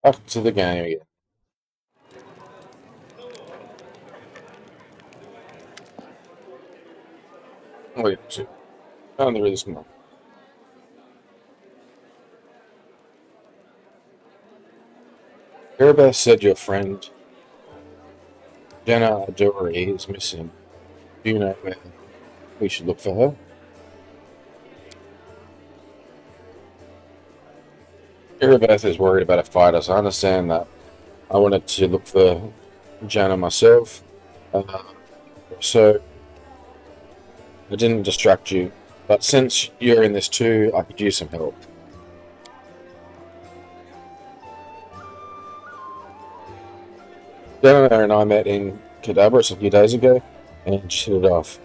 Back to the game again. Wait, shit. Oh, there is more. Erebeth said your friend Jenna Adori is missing. Do you know where we should look for her? Erebeth is worried about a fight, as I understand that. I wanted to look for Jenna myself, uh, so I didn't distract you. But since you're in this too, I could use some help. Jenna and I met in Cadabras a few days ago, and she hit it off.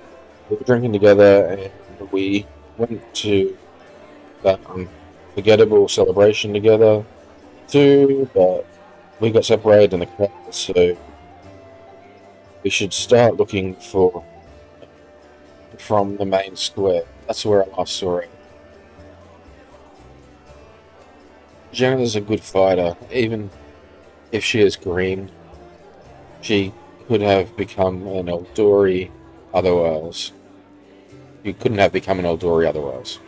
We were drinking together, and we went to that unforgettable celebration together too, but we got separated in the crowd, so we should start looking for from the main square. That's where I last saw her. Jenna's a good fighter, even if she is green. She could have become an Eldori otherwise. You couldn't have become an Eldori otherwise.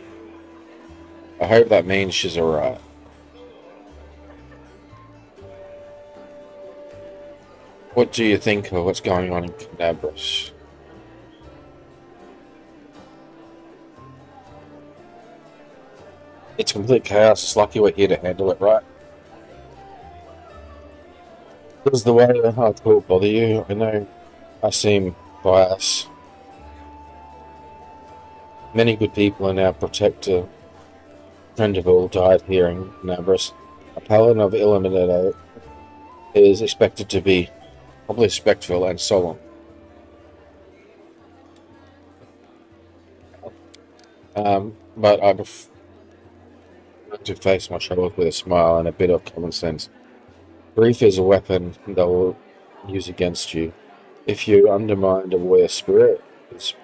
I hope that means she's alright. What do you think of what's going on in Cadabras? It's complete chaos. It's lucky we're here to handle it, right? Does the way I talk bother you? I know I seem biased. Many good people in our protector Trenderville died here in Nabras. A paladin of Illuminato is expected to be probably spectral and solemn. But I prefer to face my troubles with a smile and a bit of common sense. Grief is a weapon they will use against you. If you undermine a warrior spirit, it's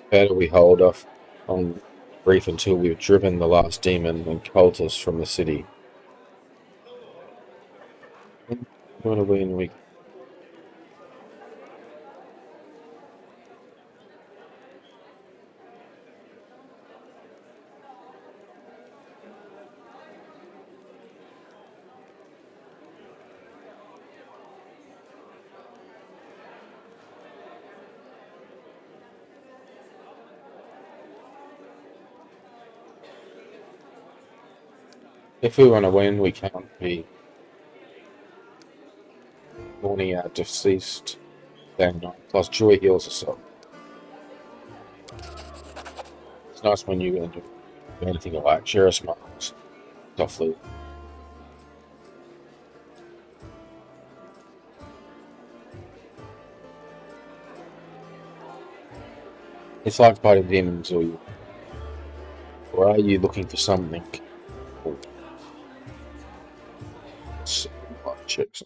better we hold off on grief until we've driven the last demon and cultists from the city. What are we in week? If we want to win, we can't be mourning our deceased that night. Plus, joy heals us up. It's nice when you do anything like share a smiles softly. It's like fighting demons, or are you looking for something? Or chicks.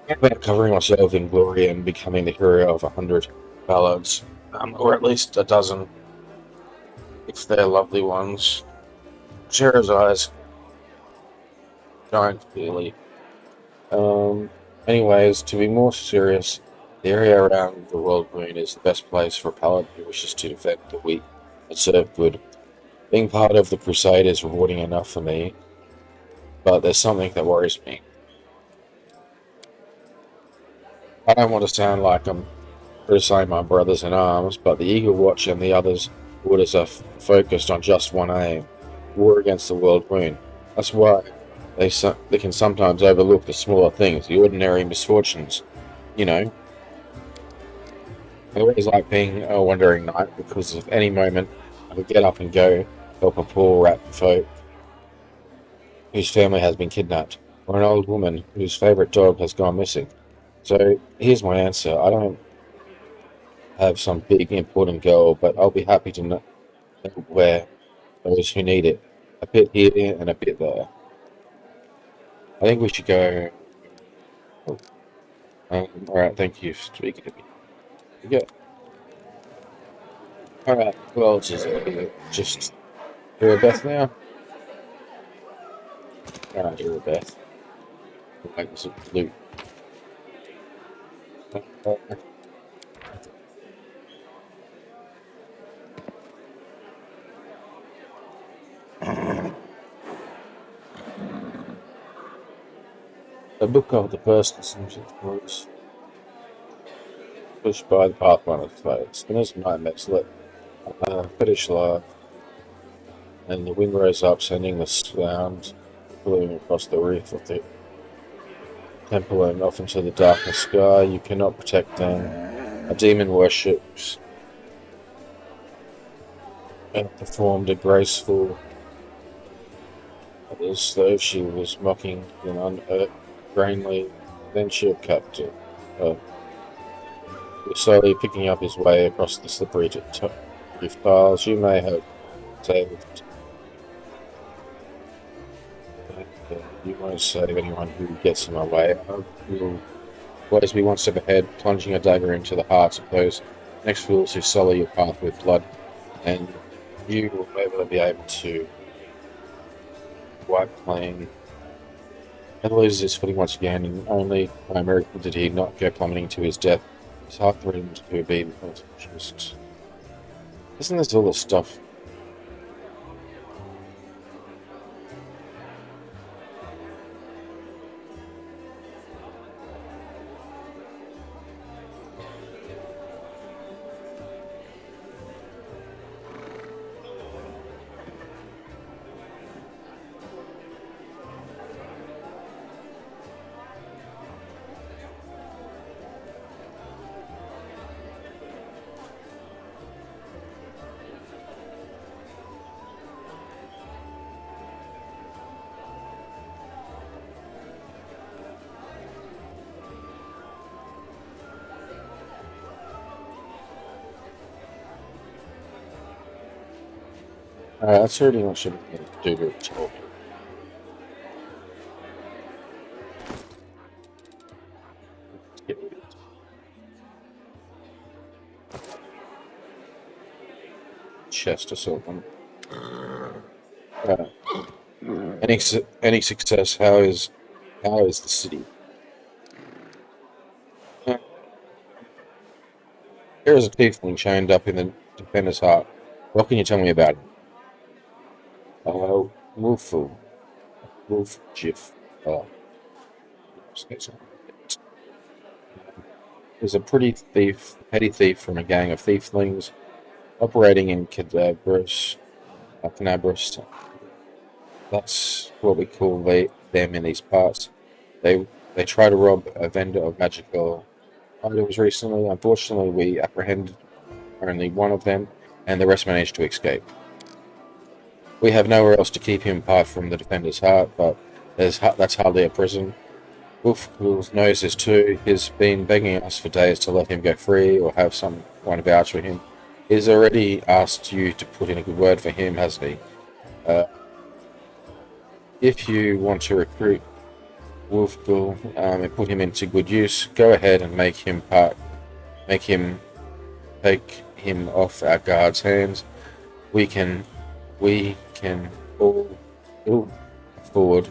About covering myself in glory and becoming the hero of 100 ballads, or at least a dozen, if they're lovely ones. Shara's eyes shine clearly. Anyways, to be more serious, the area around the World Moon is the best place for a paladin who wishes to defend the weak and serve good. Being part of the crusade is rewarding enough for me, but there's something that worries me. I don't want to sound like I'm criticizing my brothers in arms, but the Eagle Watch and the others orders are focused on just one aim: war against the World Moon. That's why they can sometimes overlook the smaller things, the ordinary misfortunes. You know, I always like being a wandering knight because at any moment I could get up and go help a poor rat folk. whose family has been kidnapped, or an old woman whose favorite dog has gone missing. So here's my answer. I don't have some big important goal, but I'll be happy to know where those who need it. A bit here and a bit there. I think we should go. Oh, all right, thank you for speaking to me. Yeah. All right. Who else is it? Just Beth now. All right, Beth. Like some loot. A book of the personal was pushed by the PathFinder players. And as nightmares lit, fetish live, and the wind rose up, sending the sound billowing across the roof of the temple and off into the darkness sky. You cannot protect them. A demon worships and performed a graceful, as though she was mocking an ungrainly. Then she kept it. Slowly picking up his way across the slippery roof tiles. You may have saved. You won't save anyone who gets in my way. You'll always be one step ahead, plunging a dagger into the hearts of those next fools who sully your path with blood, and you will never be able to wipe clean. And loses his footing once again, and only by a miracle did he not go plummeting to his death. His heart threatened to be just. Isn't this all the stuff? That's certainly not should do to talk. Chest or something. Any success? How is the city? Here is a tiefling chained up in the defender's heart. What can you tell me about it? Wolful. Wolf Jiff. Oh, is a petty thief from a gang of thieflings operating in Cadabras. That's what we call them in these parts. They they try to rob a vendor of magical items recently. Unfortunately, we apprehended only one of them, and the rest managed to escape. We have nowhere else to keep him apart from the defender's heart, but that's hardly a prison. Wolf knows this too. He's been begging us for days to let him go free or have someone vouch for him. He's already asked you to put in a good word for him, hasn't he? If you want to recruit Wolfbull and put him into good use, go ahead and make him take him off our guards' hands. We can all ill afford.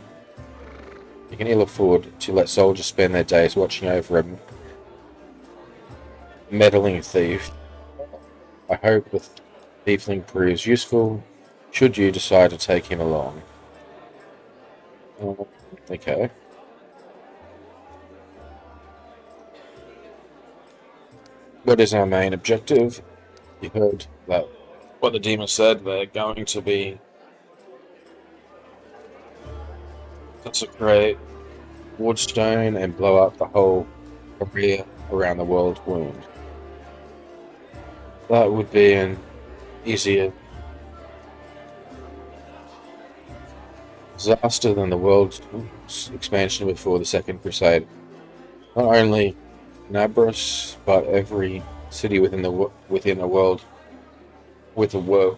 You can ill afford to let soldiers spend their days watching over a meddling thief. I hope the tiefling proves useful. Should you decide to take him along? Okay. What is our main objective? You heard that what the demon said. They're going to be desecrate Woodstone and blow up the whole area around the world wound. That would be an easier disaster than the world's expansion before the Second Crusade. Not only Nabrus, but every city within a world with a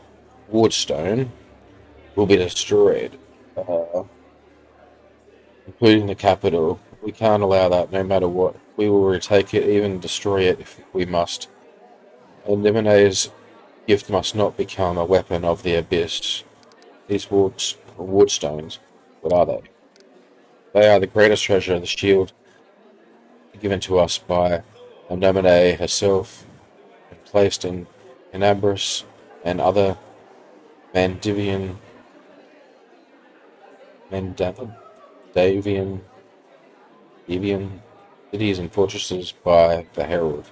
ward stone will be destroyed, uh, including the capital. We can't allow that, no matter what. We will retake it, even destroy it if we must. And Lemonade's gift must not become a weapon of the abyss. These ward stones, what are they? They are the greatest treasure, the shield given to us by Lemonade herself, and placed in Canabras and other Mandavian, Mandavian, Devian cities and fortresses by the Herald.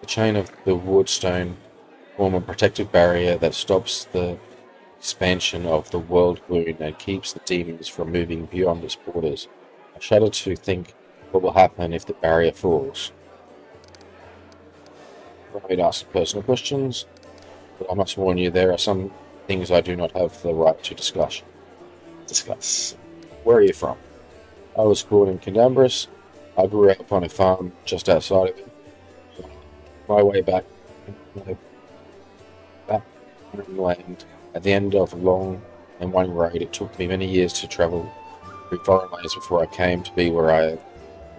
The chain of the Woodstone form a protective barrier that stops the expansion of the world wound and keeps the demons from moving beyond its borders. I shudder to think what will happen if the barrier falls. I may ask personal questions, but I must warn you there are some things I do not have the right to discuss. Where are you from? I was born in Canabras. I grew up on a farm just outside of it. My way back land at the end of a long and winding road. It took me many years to travel through foreign lands before I came to be where I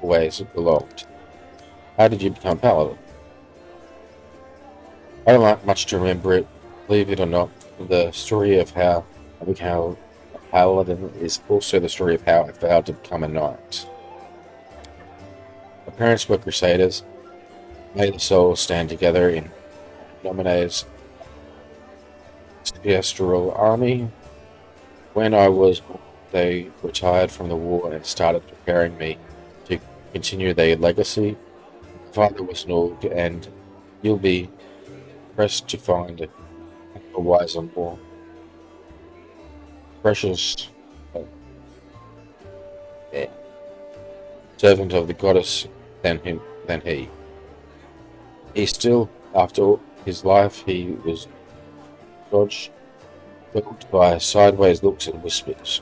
always belonged. How did you become paladin? I don't like much to remember it. Believe it or not, the story of how I became a paladin is also the story of how I failed to become a knight. My parents were crusaders. May the souls stand together in Nominade's Celestial Army. When I was born, they retired from the war and started preparing me to continue their legacy. My father was an orc, and you'll be pressed to find a wiser, more precious servant of the goddess than he. He still, after his life, he was dodged by sideways looks and whispers.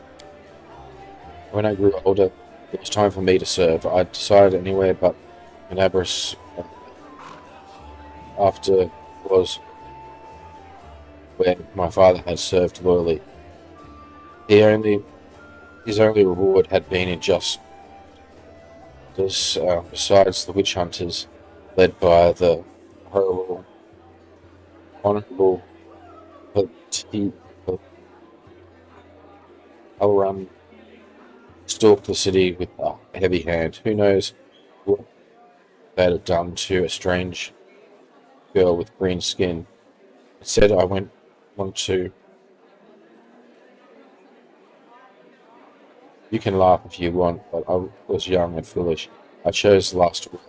When I grew older, it was time for me to serve. I decided anywhere but Canabras after was where my father had served loyally. His only reward had been injustice, besides the witch hunters led by the honorable Elrond stalked the city with a heavy hand. Who knows what they'd have done to a strange girl with green skin. Instead, I want to. You can laugh if you want, but I was young and foolish. I chose the last of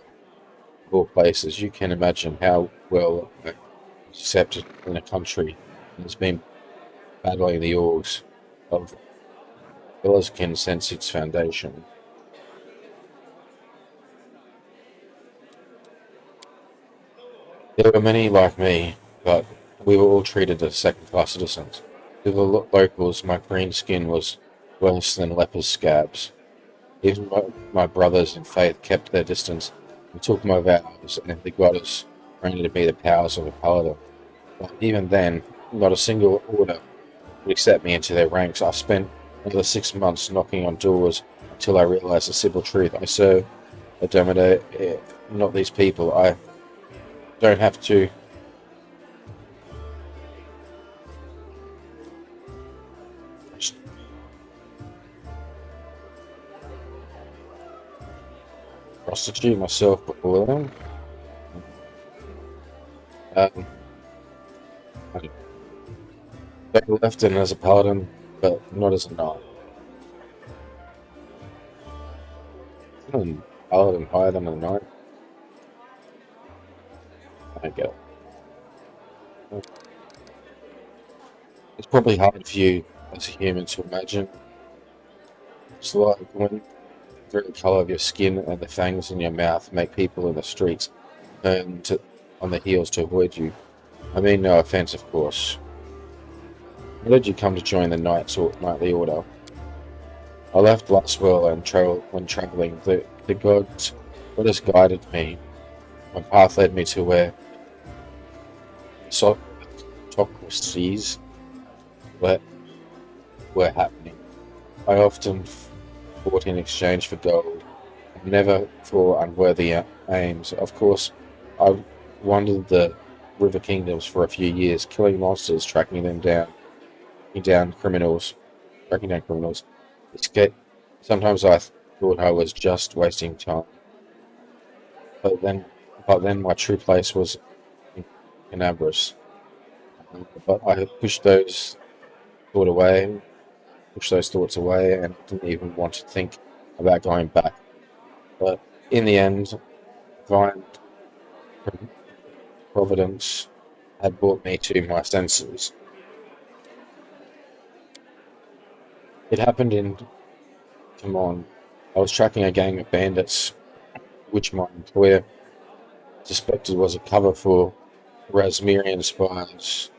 all places. You can imagine how well I was accepted in a country that has been battling the orcs of Belazkin since its foundation. There were many like me, but we were all treated as second-class citizens. To the locals, my green skin was worse than leper's scabs. Even my brothers in faith kept their distance and took my vows, and the goddess granted me the powers of a paladin. But even then, not a single order would accept me into their ranks. I spent another 6 months knocking on doors until I realized the simple truth. I serve a Domino, not these people. I don't have to prostitute myself before them. They left in as a paladin, but not as a knight. Isn't a paladin higher than a knight? I don't get it. It's probably hard for you as a human to imagine. It's like when the very colour of your skin and the fangs in your mouth make people in the streets turn on their heels to avoid you. I mean, no offence, of course. How did you come to join the Knightly Order? I left last world and when traveling, the goddess guided me. My path led me to where autocracies were, were happening. I often fought in exchange for gold, and never for unworthy aims. Of course, I wandered the river kingdoms for a few years, killing monsters, tracking down criminals. Escape. Sometimes I thought I was just wasting time, but then my true place was in Canabras. But I pushed those thoughts away, and didn't even want to think about going back. But in the end, divine providence had brought me to my senses. It happened in Timon. I was tracking a gang of bandits, which my employer suspected was a cover for Rasmirian spies.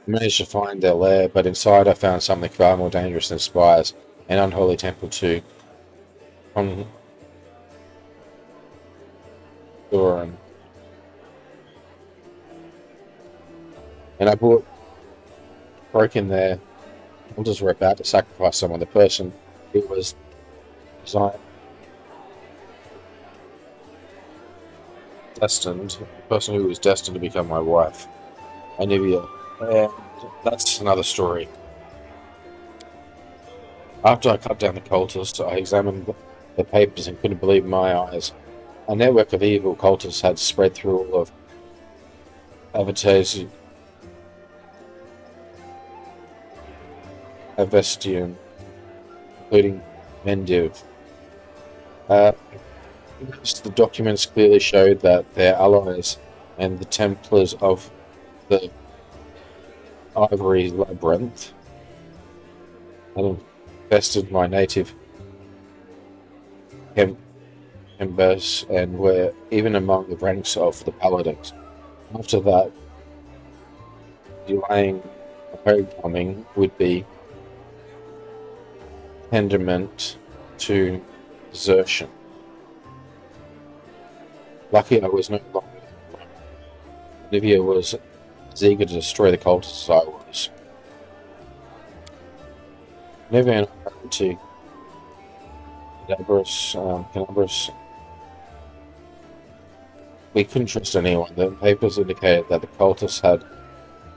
I managed to find their lair, but inside I found something far more dangerous than spies, an unholy temple to Condoran. And broke in there. Hunters were about to sacrifice someone. The person who was designed, the person who was destined to become my wife, Anivia. And that's another story. After I cut down the cultists, I examined the papers and couldn't believe my eyes. A network of evil cultists had spread through all of Avestian, including Mendiv. The documents clearly showed that their allies and the Templars of the Ivory Labyrinth had infested my native Embers and were even among the ranks of the Paladins. After that, delaying homecoming would be tantamount to desertion. Lucky I was no longer. Olivia was as eager to destroy the cultists as I was. Never and I hurried to Canabras. We couldn't trust anyone. The papers indicated that the cultists had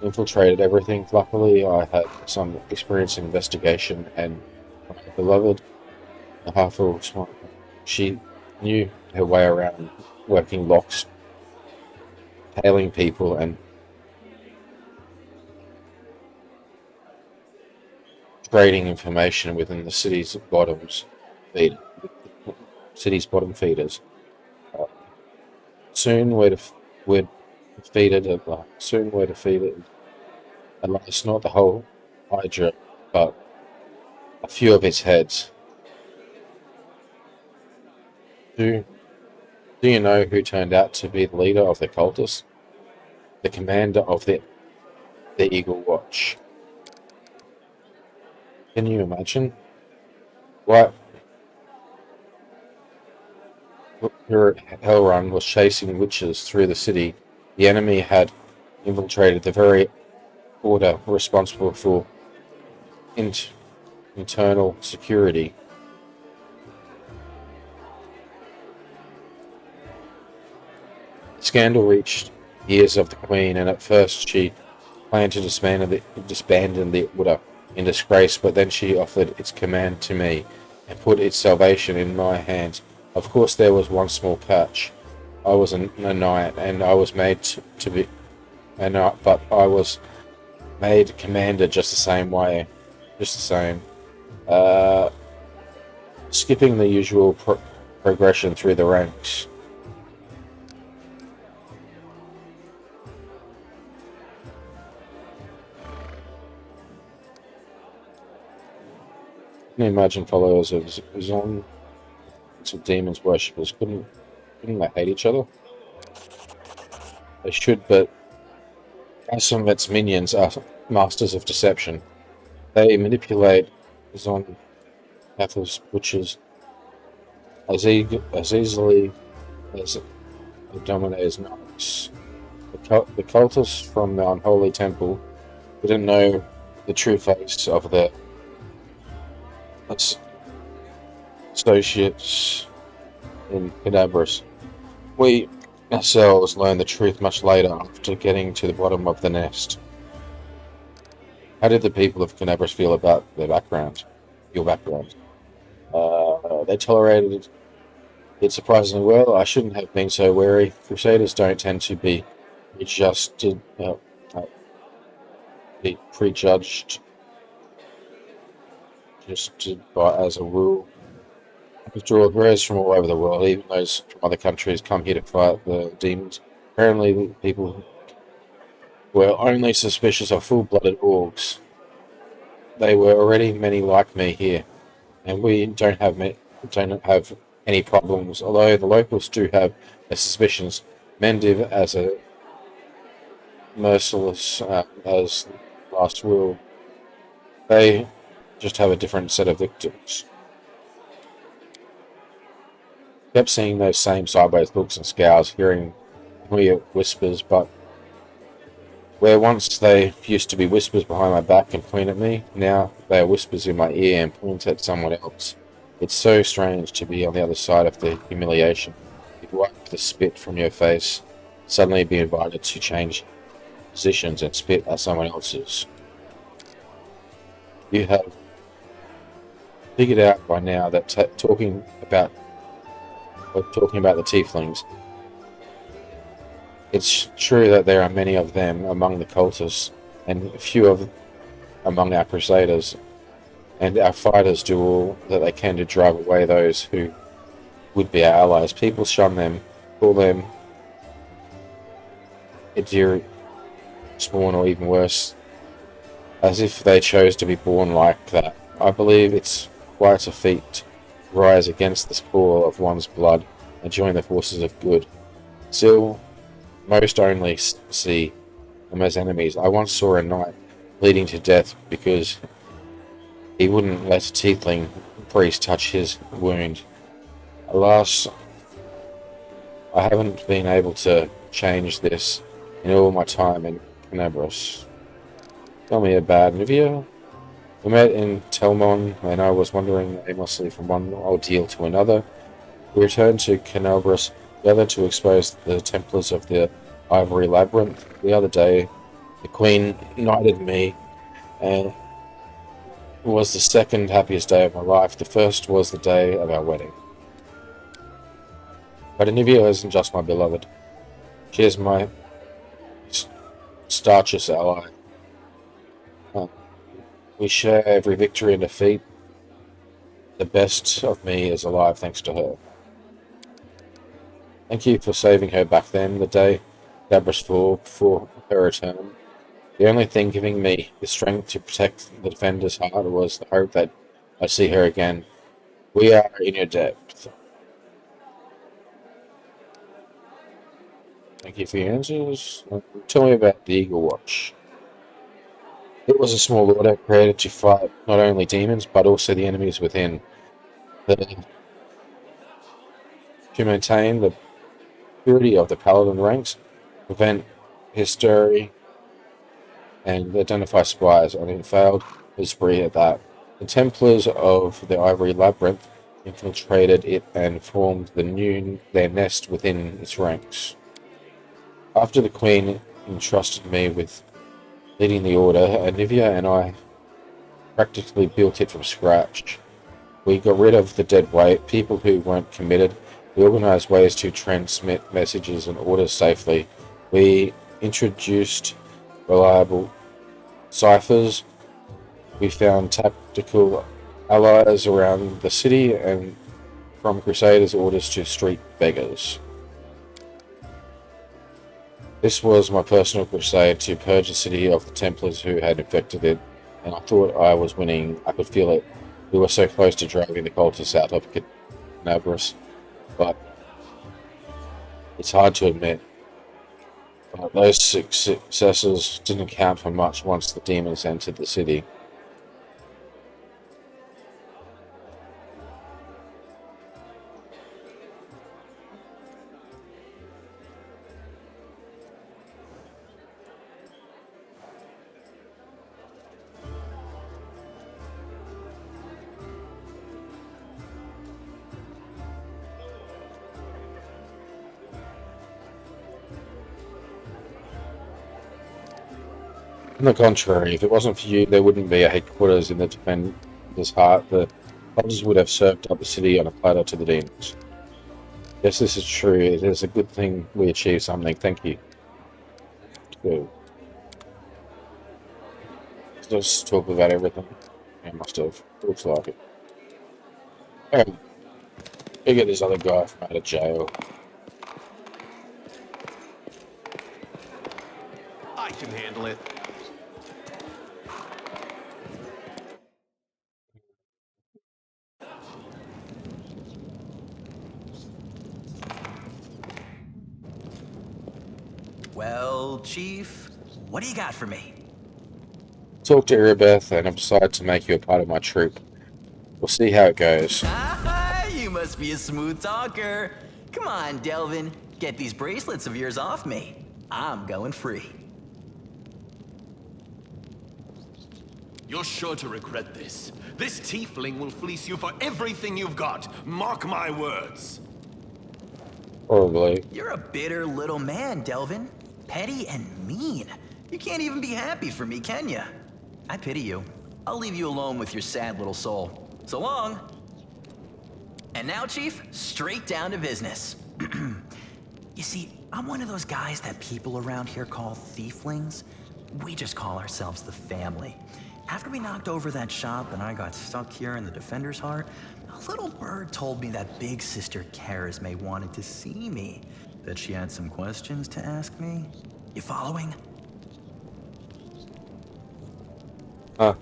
infiltrated everything. Luckily, I had some experience in investigation, and my beloved, the half-full smile, she knew her way around working locks, tailing people, and trading information within the city's bottom feeders. Soon we're defeated at last. Soon we're defeated at last. Not the whole Hydra, but a few of its heads. Do you know who turned out to be the leader of the cultists? The commander of the Eagle Watch. Can you imagine? What Hellrun was chasing witches through the city. The enemy had infiltrated the very order responsible for internal security. The scandal reached the ears of the Queen, and at first she planned to disband the order in disgrace, but then she offered its command to me and put its salvation in my hands. Of course, there was one small catch. I was a knight, and I was made to be, but I was made commander just the same way, just the same. Skipping the usual progression through the ranks. Can you imagine followers of Zon, some demons worshippers? Couldn't they hate each other? They should, but as some of its minions are masters of deception, they manipulate Zon Catholic butchers as easily as the Dominator's knights. The cultists from the unholy temple didn't know the true face of their associates in Cadabras. We ourselves learned the truth much later after getting to the bottom of the nest. How did the people of Cadabras feel about their background? Your background? They tolerated it surprisingly well. I shouldn't have been so wary. Crusaders don't tend to be adjusted, be prejudged just by, as a rule. Withdraw rares from all over the world, even those from other countries, come here to fight the demons. Apparently, people were only suspicious of full-blooded orcs. They were already many like me here, and we don't have any problems. Although the locals do have their suspicions, Mendiv as a merciless as last will. They just have a different set of victims. Kept seeing those same sideways looks and scowls, hearing weird whispers, but where once they used to be whispers behind my back and point at me, now they are whispers in my ear and point at someone else. It's so strange to be on the other side of the humiliation. You wipe the spit from your face, suddenly be invited to change positions and spit at someone else's. You have figured out by now that talking about the tieflings, it's true that there are many of them among the cultists, and few of among our crusaders, and our fighters do all that they can to drive away those who would be our allies. People shun them, call them Idiri spawn, or even worse, as if they chose to be born like that. I believe it's quite a feat to rise against this pool of one's blood and join the forces of good. Still, most only see them as enemies. I once saw a knight bleeding to death because he wouldn't let a tiefling priest touch his wound. Alas, I haven't been able to change this in all my time in Canabros. Tell me about Nivea. We met in Telmon, and I was wandering aimlessly from one ordeal to another. We returned to Canabros, gathered to expose the Templars of the Ivory Labyrinth. The other day, the Queen knighted me, and it was the second happiest day of my life. The first was the day of our wedding. But Anivia isn't just my beloved. She is my staunchest ally. We share every victory and defeat. The best of me is alive thanks to her. Thank you for saving her back then, the day Dabras fell before her return. The only thing giving me the strength to protect the defender's heart was the hope that I'd see her again. We are in your debt. Thank you for your answers. Tell me about the Eagle Watch. It was a small order created to fight not only demons, but also the enemies within. To maintain the purity of the paladin ranks, prevent hysteria, and identify spies, and it failed was free at that. The Templars of the Ivory Labyrinth infiltrated it and formed their nest within its ranks. After the Queen entrusted me with leading the order, Anivia and I practically built it from scratch. We got rid of the dead weight, people who weren't committed. We organized ways to transmit messages and orders safely. We introduced reliable ciphers. We found tactical allies around the city, and from Crusaders' orders to street beggars. This was my personal crusade to purge the city of the Templars who had infected it, and I thought I was winning. I could feel it. We were so close to driving the cultists out of Canabras, but it's hard to admit. Those successes didn't count for much once the demons entered the city. On the contrary, if it wasn't for you, there wouldn't be a headquarters in the Defender's Heart. The soldiers would have served up the city on a platter to the demons. Yes, this is true. It is a good thing we achieved something. Thank you. Good. Just talk about everything. I must have. Looks like it. Okay, go get this other guy from out of jail. I can handle it. Well, Chief, what do you got for me? Talk to Irabeth, and I've decided to make you a part of my troop. We'll see how it goes. You must be a smooth talker. Come on, Delvin, get these bracelets of yours off me. I'm going free. You're sure to regret this. This tiefling will fleece you for everything you've got. Mark my words. Probably. You're a bitter little man, Delvin. Petty and mean. You can't even be happy for me, can you? I pity you. I'll leave you alone with your sad little soul. So long. And now, Chief, straight down to business. You see, I'm one of those guys that people around here call thieflings. We just call ourselves the family. After we knocked over that shop and I got stuck here in the Defender's Heart, a little bird told me that big sister Charisme wanted to see me. That she had some questions to ask me. You following? Now,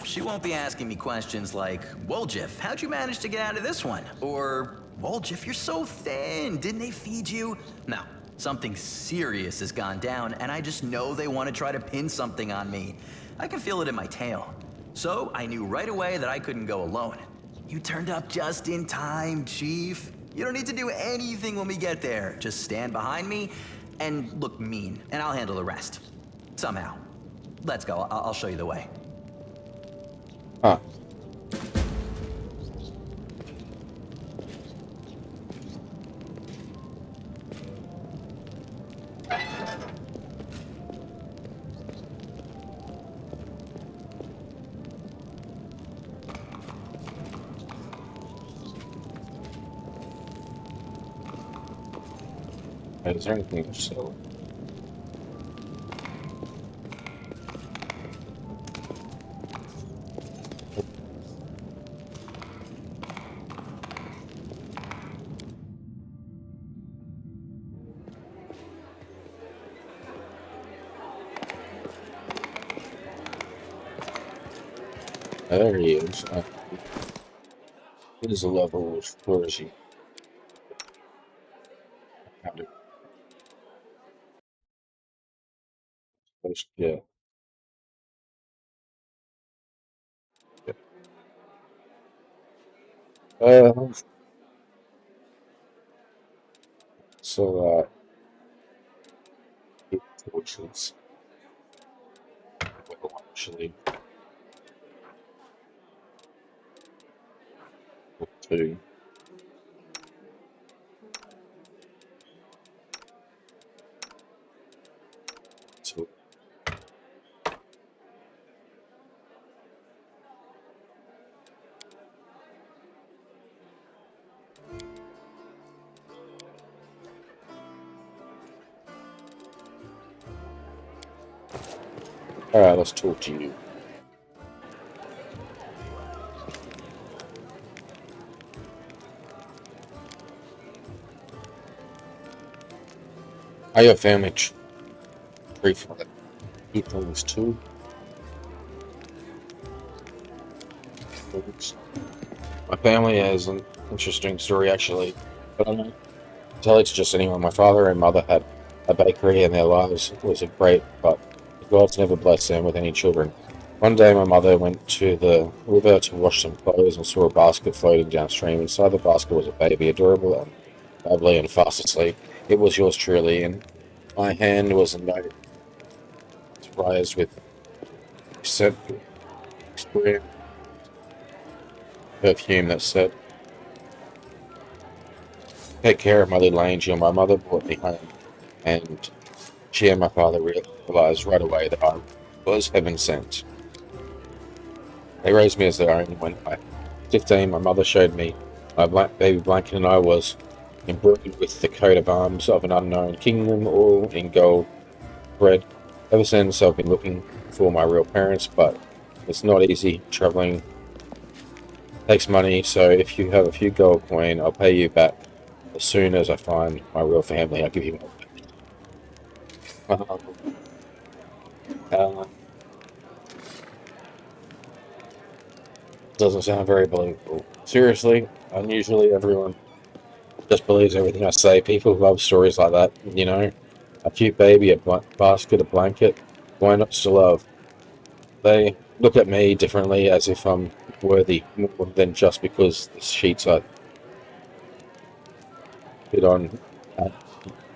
she won't be asking me questions like, Woljif, how'd you manage to get out of this one? Or, Woljif, you're so thin, didn't they feed you? No, something serious has gone down, and I just know they want to try to pin something on me. I can feel it in my tail. So, I knew right away that I couldn't go alone. You turned up just in time, Chief. You don't need to do anything when we get there. Just stand behind me and look mean, and I'll handle the rest. Somehow. Let's go, I'll show you the way. Huh. Is there anything to sell? There he is. What is the level? Where is he? Found it. Yeah. Yeah. So, torches. Well, actually, two. Two. Alright, let's talk to you. I have family tree for that. Eat things too. My family has an interesting story actually, but I don't tell it to just anyone. My father and mother had a bakery and their lives was a great, but the gods never blessed them with any children. One day my mother went to the river to wash some clothes and saw a basket floating downstream. Inside the basket was a baby, adorable and lovely and fast asleep. It was yours truly, and my hand was a note raised with scent experience perfume that said, "Take care of my little angel." My mother brought me home, and She and my father realized right away that I was heaven sent. They raised me as their own. When I was 15, my mother showed me my baby blanket, and I was embroidered with the coat of arms of an unknown kingdom, all in gold thread. Ever since, I've been looking for my real parents, but it's not easy. Traveling takes money, so if you have a few gold coin, I'll pay you back as soon as I find my real family. I'll give you my. Uh, doesn't sound very believable. Seriously, unusually everyone just believes everything I say. People love stories like that, you know. A cute baby, a basket, a blanket. Why not to love? They look at me differently as if I'm worthy more than just because the sheets I fit on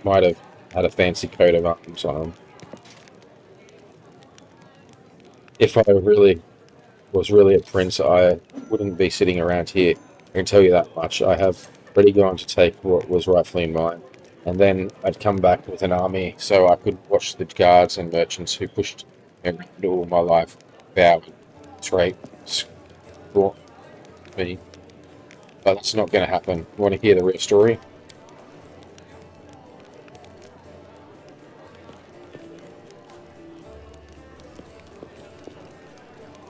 might have had a fancy coat of arms on them. If I was really a prince, I wouldn't be sitting around here. I can tell you that much. I have already gone to take what was rightfully mine, and then I'd come back with an army so I could watch the guards and merchants who pushed me around all my life bow and straight scorn me. But that's not going to happen. You want to hear the real story?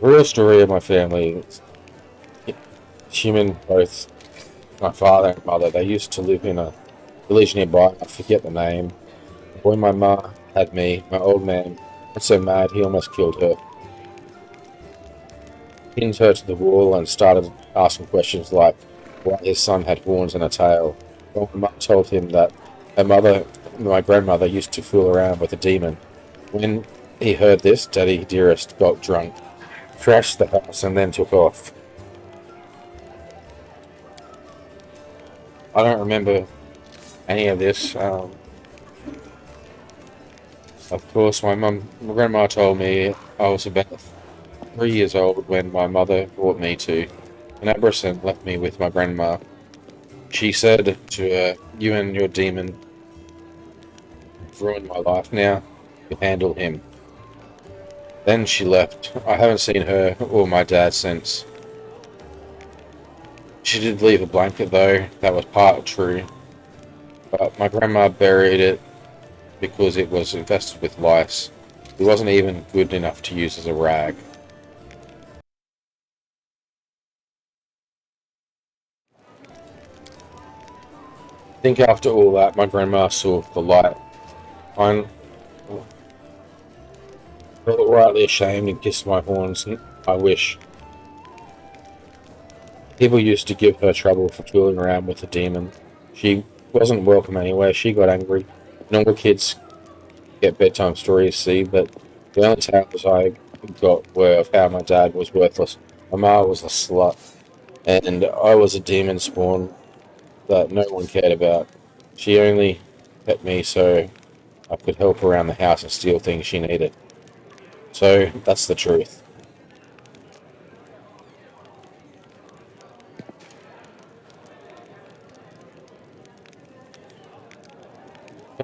The real story of my family is human, both my father and mother. They used to live in a village nearby. I forget the name. When my ma had me, my old man got so mad he almost killed her. Pinned her to the wall and started asking questions like why his son had horns and a tail. Well, my mum told him that her mother, my grandmother, used to fool around with a demon. When he heard this, Daddy Dearest got drunk, trashed the house, and then took off. I don't remember any of this. Of course, my grandma told me I was about 3 years old when my mother brought me to Canabras and left me with my grandma. She said to her, "You and your demon have ruined my life now. You handle him." Then she left. I haven't seen her or my dad since. She did leave a blanket though, that was part true, but my grandma buried it because it was infested with lice. It wasn't even good enough to use as a rag. I think after all that, my grandma saw the light. I felt rightly ashamed and kissed my horns. I wish. People used to give her trouble for fooling around with the demon. She wasn't welcome anywhere. She got angry. Normal kids get bedtime stories, see, but the only tales I got were of how my dad was worthless. My ma was a slut, and I was a demon spawn that no one cared about. She only kept me so I could help around the house and steal things she needed. So that's the truth.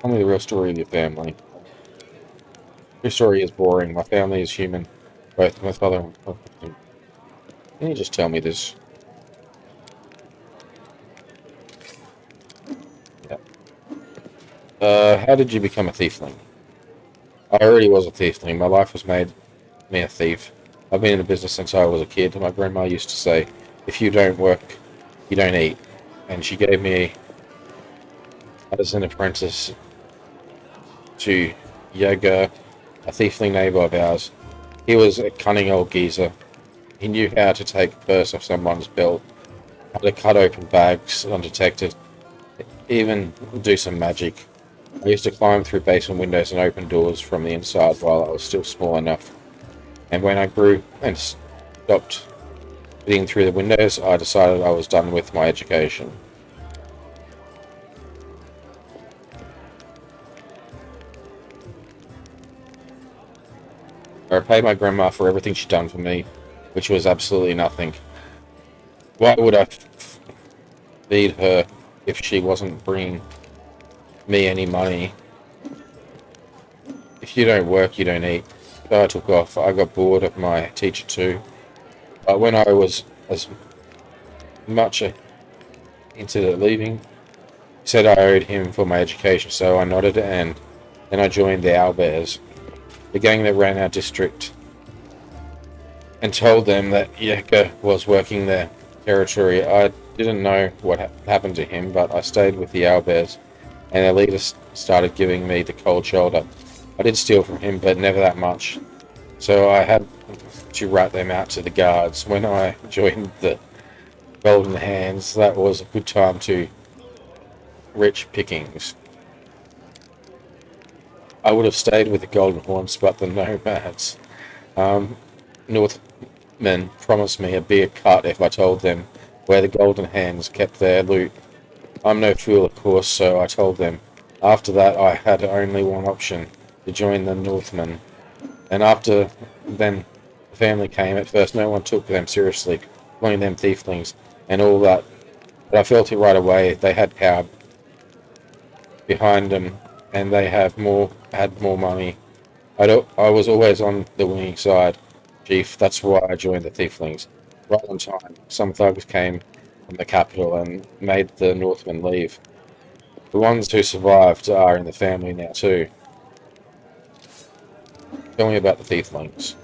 Tell me the real story of your family. Your story is boring. My family is human. Both my father and mother. Can you just tell me this? Yeah. How did you become a thiefling? I already was a thiefling. My life was made me a thief. I've been in the business since I was a kid. My grandma used to say, if you don't work, you don't eat. And she gave me as an apprentice to Yaga, a thiefling neighbor of ours. He was a cunning old geezer. He knew how to take the purse off someone's belt, how to cut open bags undetected, even do some magic. I used to climb through basement windows and open doors from the inside while I was still small enough. And when I grew and stopped fitting through the windows, I decided I was done with my education. I repaid my grandma for everything she'd done for me, which was absolutely nothing. Why would I feed her if she wasn't bringing me any money? if you don't work, you don't eat. So I took off. I got bored of my teacher too. But when I was as much into leaving, he said I owed him for my education, so I nodded, and then I joined the Owlbears, the gang that ran our district, and told them that Yeka was working their territory. I didn't know what happened to him, but I stayed with the Owlbears, and their leader started giving me the cold shoulder. I did steal from him, but never that much, so I had to rat them out to the guards. When I joined the Golden Hands, that was a good time to rich pickings. I would have stayed with the Golden Horns, but the nomads, Northmen, promised me a big cut if I told them where the Golden Hands kept their loot. I'm no fool, of course, so I told them. After that, I had only one option, to join the Northmen. And after then, the family came. At first, no one took them seriously, calling them tieflings and all that. But I felt it right away. They had power behind them, and they had more money. I was always on the winning side, Chief. That's why I joined the tieflings. Right on time, some thugs came from the capital and made the Northmen leave. The ones who survived are in the family now too. Tell me about the tieflings.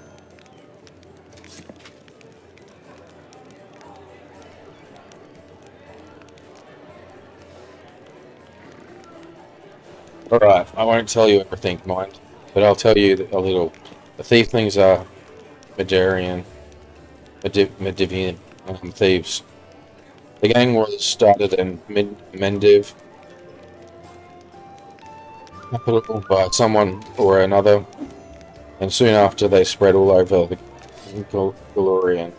Alright, I won't tell you everything, mind, but I'll tell you a little. The tieflings are Medivian thieves. The gang was started in Mendiv, capital, by someone or another, and soon after they spread all over the Galorian.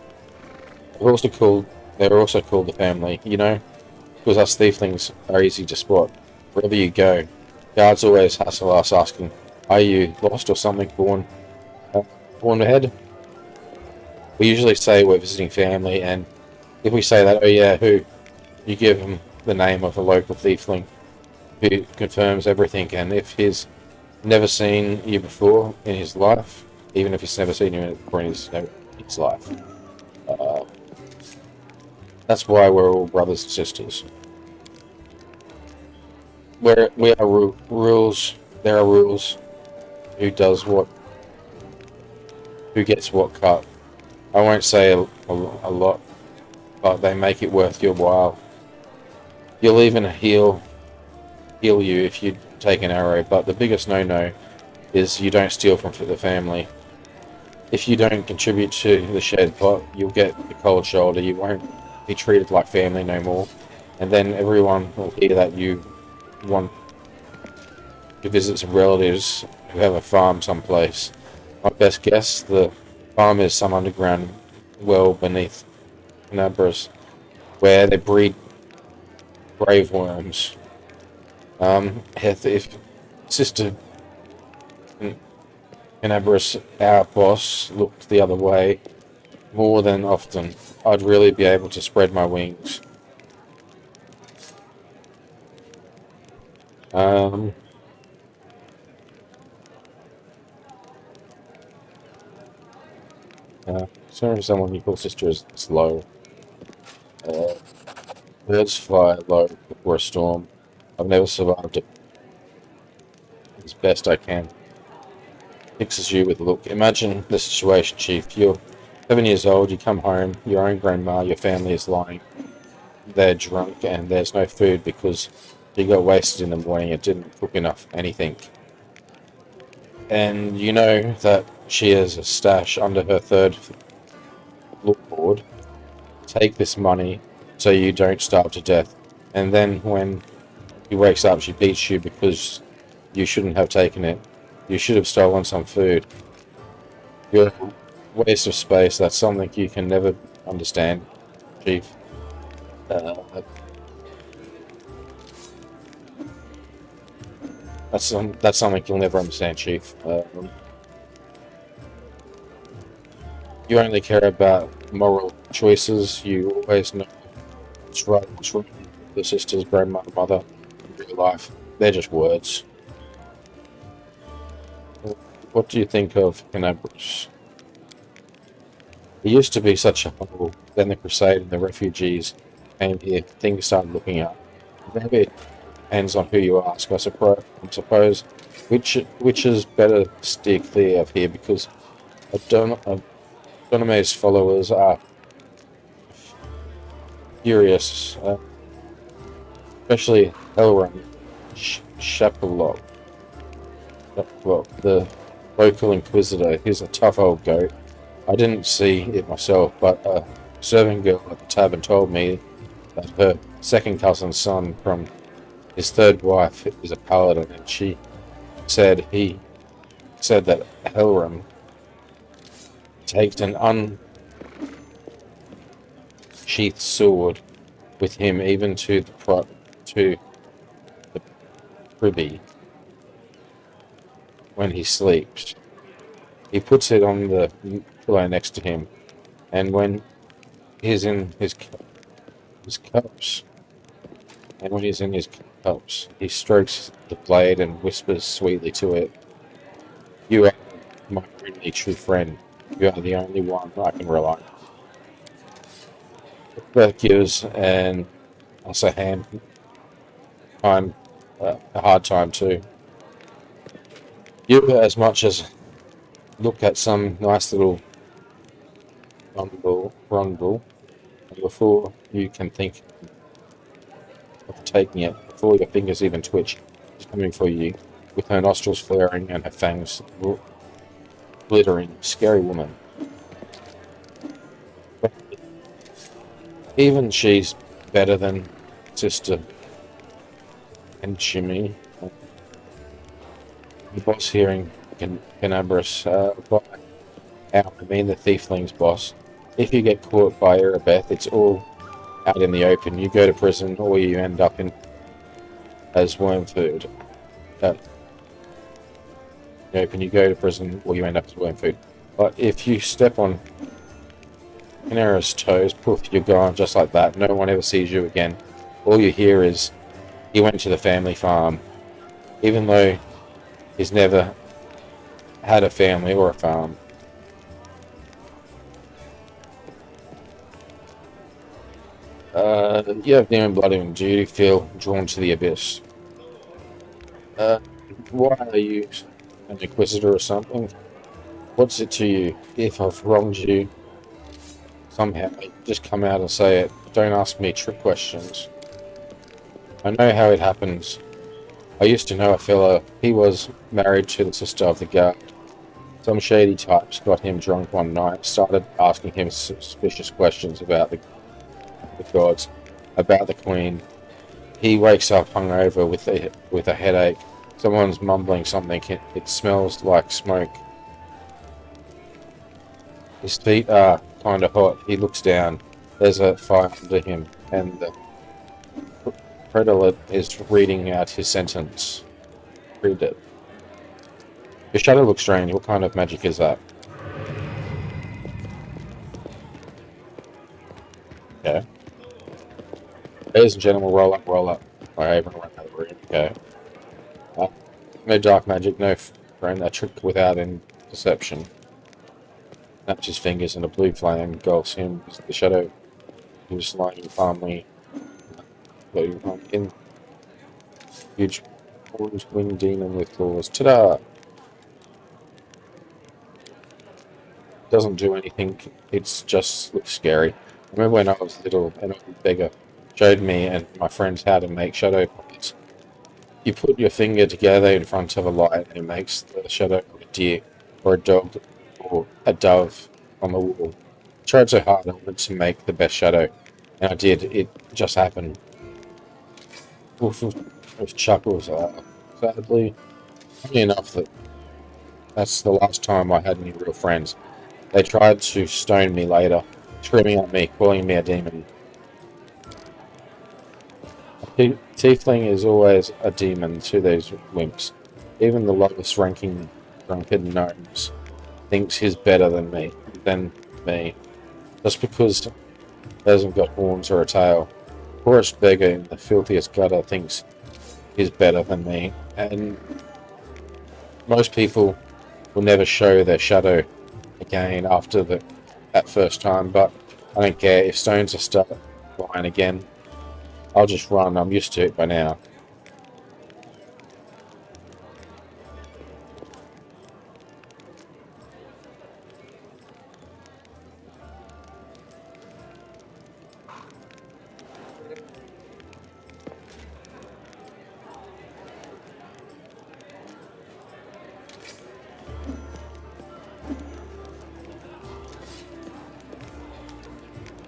They were also called the family, you know, because us tieflings are easy to spot. Wherever you go, guards always hassle us asking, are you lost or something born ahead? We usually say we're visiting family, and if we say that, oh yeah, who? You give them the name of a local tiefling who confirms everything, and if he's never seen you before in his life, even if he's never seen you before in his life, uh, that's why we're all brothers and sisters. We are rules. There are rules. Who does what? Who gets what cut? I won't say a lot, but they make it worth your while. You'll even heal you if you take an arrow, but the biggest no-no is you don't steal from the family. If you don't contribute to the shared pot, you'll get the cold shoulder. You won't be treated like family no more, and then everyone will hear that you want to visit some relatives who have a farm someplace. My best guess, the farm is some underground well beneath Canabras, where they breed grave worms. If Sister Canabras, our boss, looked the other way more than often, I'd really be able to spread my wings. Sorry, someone you call sister is slow. Uh, Birds fly low before a storm. I've never survived it as best I can. Fixes you with a look. Imagine the situation, Chief. You're 7 years old, you come home, your own grandma, your family is lying. They're drunk and there's no food because she got wasted in the morning and didn't cook enough anything. And you know that she has a stash under her third floorboard. Take this money so you don't starve to death. And then when he wakes up, she beats you because you shouldn't have taken it. You should have stolen some food. You're a waste of space. That's something you can never understand, Chief. That's something you'll never understand, Chief. You only care about moral choices. You always know what's right, what's wrong. The sisters, grandmother, mother, in real life. They're just words. what do you think of Canabras? It used to be such a hole. Then the Crusade and the refugees came here. Things started looking up. Maybe it depends on who you ask. I suppose which is better to steer clear of here because Donome's followers are furious, especially Elrond Shapalok, the local inquisitor. He's a tough old goat. I didn't see it myself, but a serving girl at the tavern told me that her second cousin's son from his third wife is a paladin, and she said that Elrond takes an unsheathed sword with him even to the privy when he sleeps. He puts it on the pillow next to him, and when he's in his cups, he strokes the blade and whispers sweetly to it, "You are my only true friend. You are the only one I can rely on." That gives and us a hard time too. You as much as look at some nice little rundle, and before you can think of taking it, before your fingers even twitch, she's coming for you, with her nostrils flaring and her fangs glittering. Scary woman. But even she's better than Sister and Jimmy. The boss hearing Canabras, by our, I mean the Thiefling's boss. If you get caught by Erebeth, it's all out in the open. You go to prison, or you end up in as worm food. Open, you go to prison, or you end up as worm food. But if you step on Canara's toes, poof, you're gone just like that. No one ever sees you again. All you hear is, he went to the family farm. Even though he's never had a family or a farm. You have demon blood in. Do you feel drawn to the abyss? Why are you an inquisitor or something? What's it to you? If I've wronged you somehow, just come out and say it. Don't ask me trick questions. I know how it happens. I used to know a fella. He was married to the sister of the guard. Some shady types got him drunk one night, started asking him suspicious questions about the gods, about the queen. He wakes up hungover with a headache. Someone's mumbling something. It smells like smoke. His feet are kind of hot. He looks down. There's a fire under him, and the prelate is reading out his sentence. Read it. Your shadow looks strange. What kind of magic is that? Okay. Ladies and gentlemen, roll up, roll up. Alright, everyone around the room. Okay. No dark magic, no friend. A trick without any deception. Snaps his fingers and a blue flame engulfs him. The shadow is lying calmly. In huge orange winged demon with claws. Ta-da! Doesn't do anything. It's just looks scary. I remember when I was little, an old beggar showed me and my friends how to make shadow puppets. You put your finger together in front of a light and it makes the shadow of a deer or a dog or a dove on the wall. I tried so hard I wanted to make the best shadow, and I did. It just happened. With chuckles, sadly, funny enough that's the last time I had any real friends. They tried to stone me later, screaming at me, calling me a demon. Tiefling is always a demon to those wimps. Even the lowest ranking drunken gnomes thinks he's better than me. Just because he hasn't got horns or a tail. The poorest beggar in the filthiest gutter thinks he's better than me. And most people will never show their shadow again after that first time, but I don't care. If stones are start flying again, I'll just run. I'm used to it by now.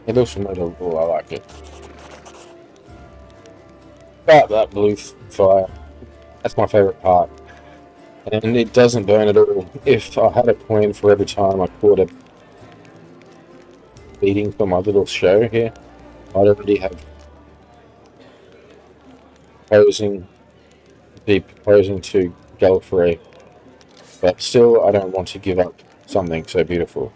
It looks notable. I like it. But that blue fire, that's my favourite part. And it doesn't burn at all. If I had a coin for every time I caught a beating for my little show here, I'd already have be proposing to Gallifrey. But still, I don't want to give up something so beautiful.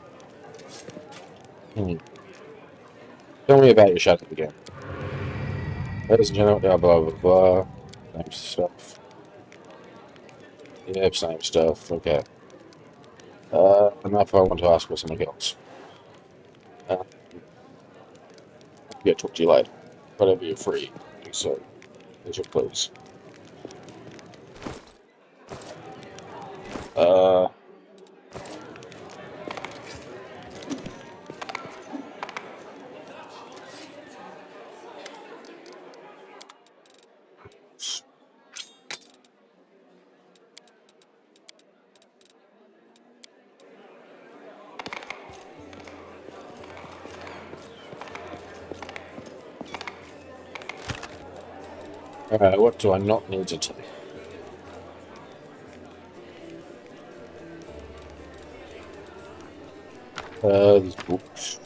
Tell me about your shadow again. Ladies and gentlemen, blah blah blah blah. Same stuff. Yep, same stuff. Okay. Enough. I want to ask for something else. Yeah, talk to you later. Whatever you're free. Do so. As you please. Uh. What do I not need to take? These books.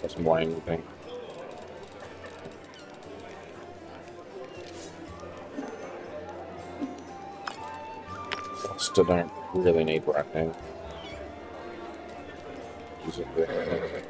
That's some wine thing. Still don't really need right now. Use it there.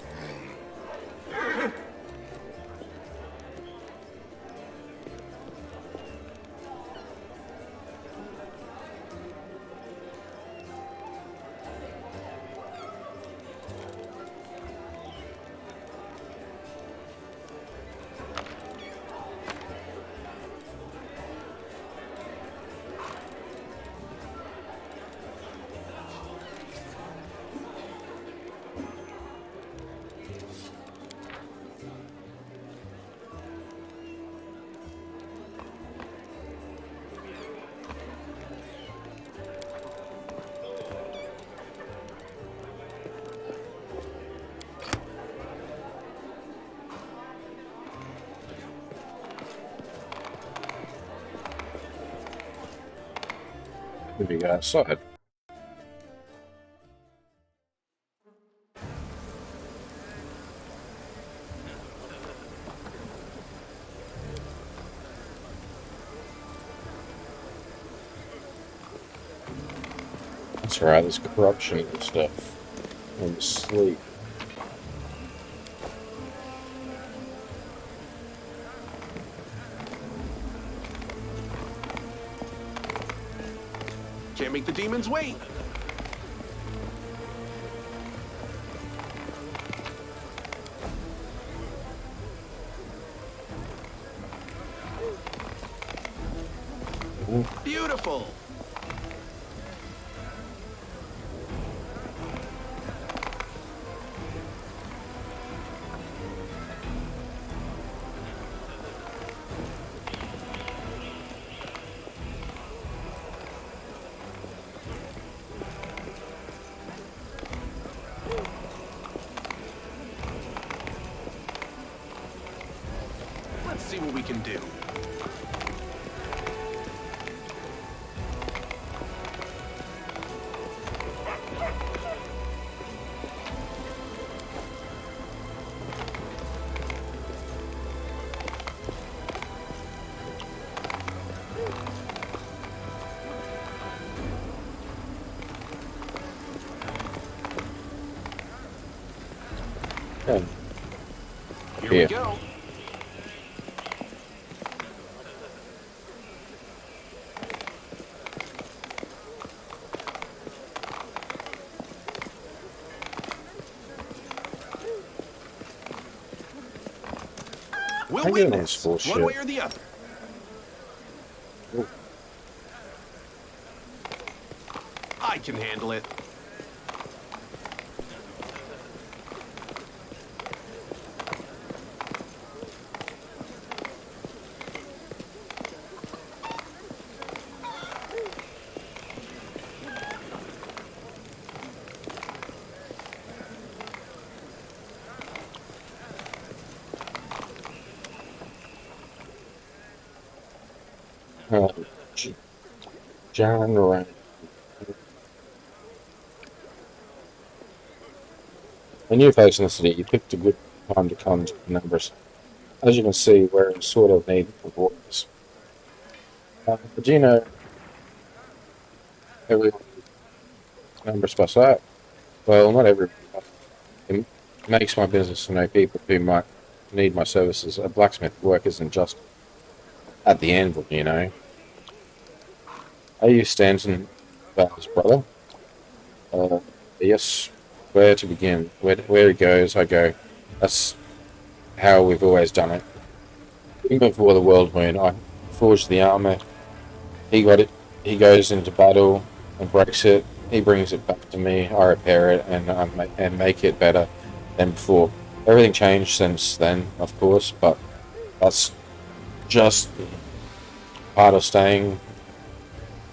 Maybe go outside. That's right, there's corruption and stuff. And sleep. Can't make the demons wait. Beautiful. Let's see what we can do. Okay. Here Yeah. we go. We'll I win get this this, bullshit. one way or the other. I can handle it. Uh, J- John Ryan. When you're facing the city, you picked a good time to come to numbers. As you can see, we're in sort of need of orders. But do you know everyone numbers by sight? Well, not everybody. It makes my business to know people who might need my services. A blacksmith work isn't just at the anvil, you know. Are you Stanton Bell's brother? Uh, yes. Where to begin? Where he goes, I go. That's how we've always done it. Even before the world moon, I forged the armor. He got it. He goes into battle and breaks it. He brings it back to me. I repair it and make it better than before. Everything changed since then, of course, but that's just part of staying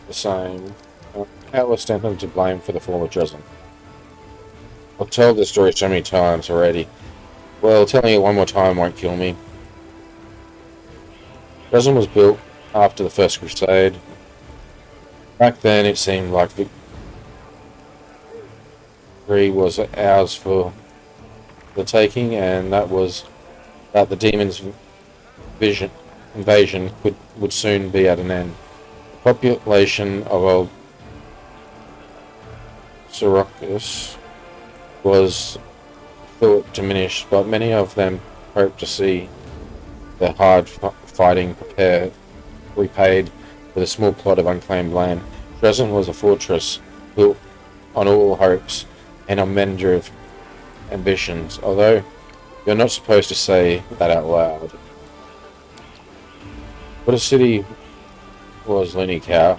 the same. How was Stanton to blame for the fall of Dresden? I've told this story so many times already. Well, telling it one more time won't kill me. Dresden was built after the First Crusade. Back then, it seemed like victory was ours for the taking, and that the demons' invasion would soon be at an end. The population of old Syracuse was thought diminished, but many of them hoped to see their hard fighting repaid with a small plot of unclaimed land. Dresden was a fortress built on all hopes and on many of ambitions, although you're not supposed to say that out loud. What a city was Looney Cow.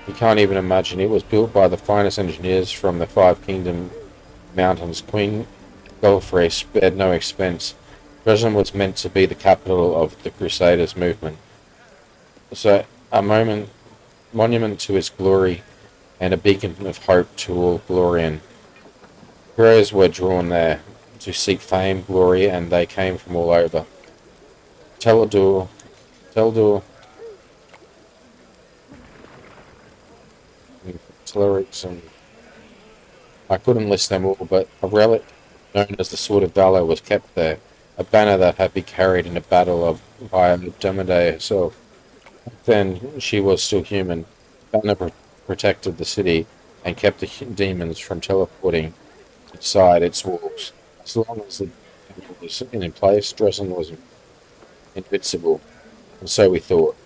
You can't even imagine. It was built by the finest engineers from the Five Kingdom Mountains. Queen Godfrey spared no expense. Dresden was meant to be the capital of the Crusaders movement. So, a monument to its glory and a beacon of hope to all Glorian. Heroes were drawn there to seek fame, glory, and they came from all over. Teldor, and Telerics, and I couldn't list them all, but a relic known as the Sword of Valor was kept there, a banner that had been carried in a battle by Demade herself. Then she was still human. Banner protected the city and kept the demons from teleporting inside its walls. As long as the banner was in place, Dresden was invincible, and so we thought.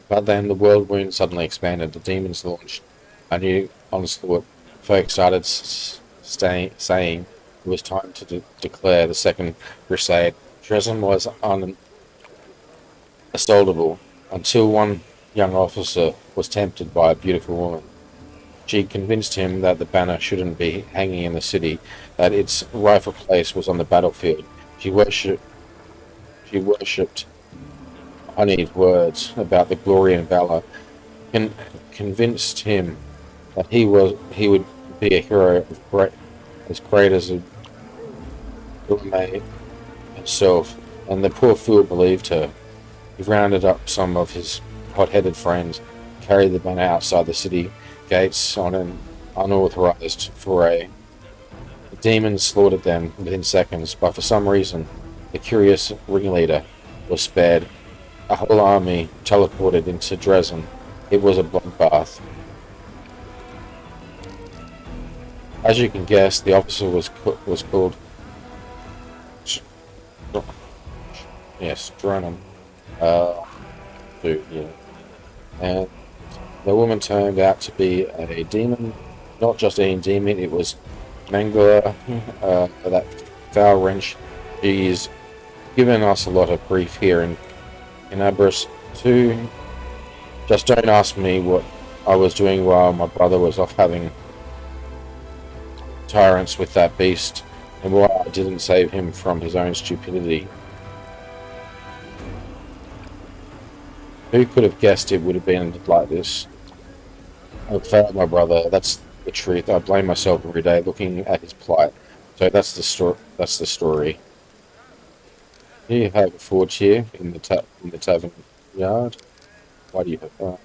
But then the world wound suddenly expanded. The demons launched a new onslaught. Folks started saying it was time to declare the Second Crusade. Dresden was unassaultable until one young officer was tempted by a beautiful woman. She convinced him that the banner shouldn't be hanging in the city, that its rightful place was on the battlefield. She worshipped honeyed words about the glory and valor, convinced him that he would be a hero as great as a May himself, and the poor fool believed her. He rounded up some of his hot-headed friends, carried the banner outside the city gates on an unauthorized foray. The demons slaughtered them within seconds, but for some reason, the curious ringleader was spared. A whole army teleported into Dresden. It was a bloodbath. As you can guess, the officer was called Stronum. Yeah. And the woman turned out to be a demon. Not just any demon, it was Mangala, that foul wrench She's given us a lot of grief here in Abris too. Just don't ask me what I was doing while my brother was off having tyrants with that beast, and why I didn't save him from his own stupidity. Who could have guessed it would have been like this? I failed my brother, that's the truth. I blame myself every day looking at his plight. So that's the story. That's the story. Here you have a forge here in the tavern yard. Why do you have that?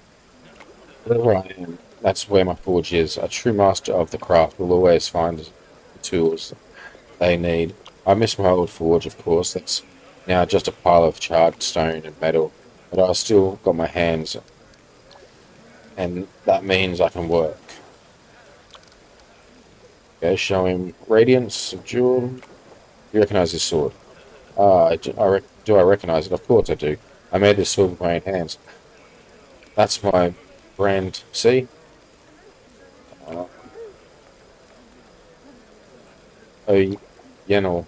Wherever I am, that's where my forge is. A true master of the craft will always find the tools they need. I miss my old forge, of course. That's now just a pile of charred stone and metal. But I still got my hands, and that means I can work. Okay, show him Radiance of Jewel. You recognize this sword? Do I recognize it? Of course I do. I made this sword with my own hands. That's my brand. See? Uh, oh, Yenel.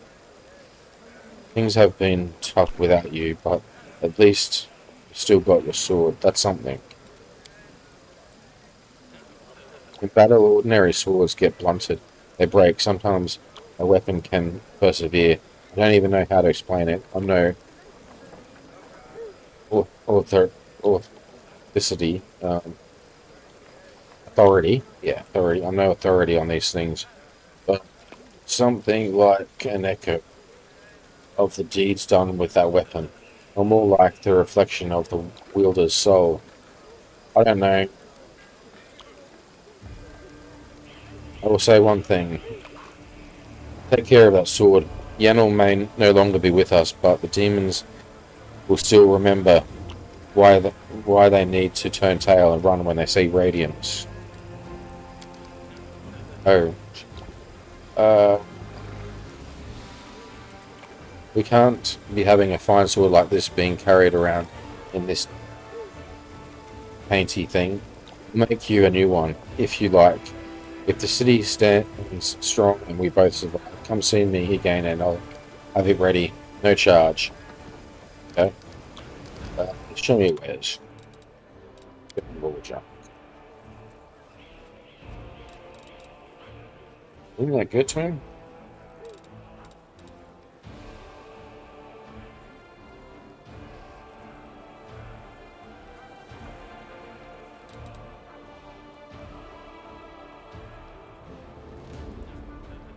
Things have been tough without you, but at least you've still got your sword. That's something. In battle, ordinary swords get blunted. They break. Sometimes a weapon can persevere. I don't even know how to explain it. I'm no author, authority, authority. Yeah, authority. I'm no authority on these things. But something like an echo of the deeds done with that weapon, or more like the reflection of the wielder's soul. I don't know. I will say one thing. Take care of that sword. Yanel may no longer be with us, but the demons will still remember why they need to turn tail and run when they see radiance. Oh. Uh, we can't be having a fine sword like this being carried around in this painty thing. Make you a new one, if you like. If the city stands strong and we both survive, come see me again and I'll have it ready. No charge. Okay? Show me where it is. Isn't that good to him?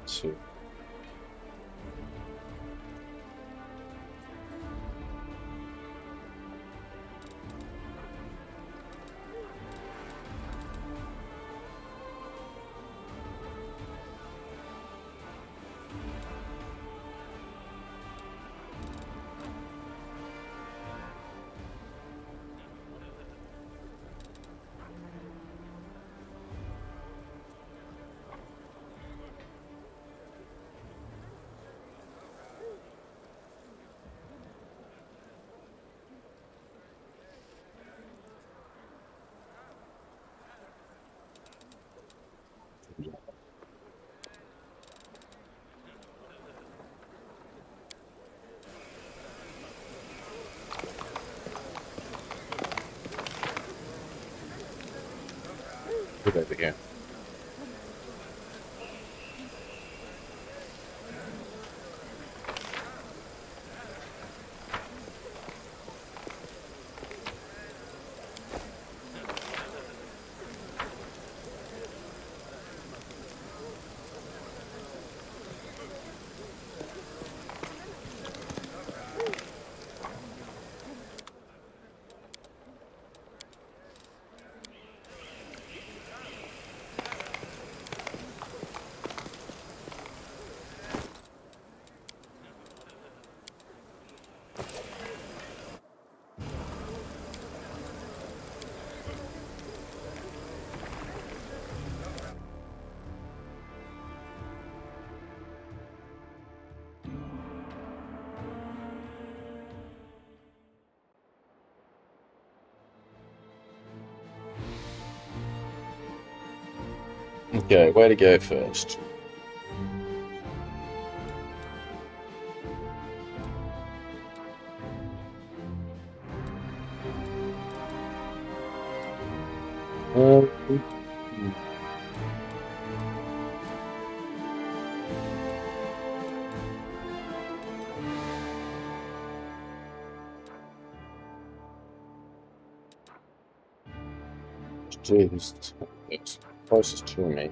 Let's see. Put over here. Okay, where to go first? Um, Jeez, it's closest to me.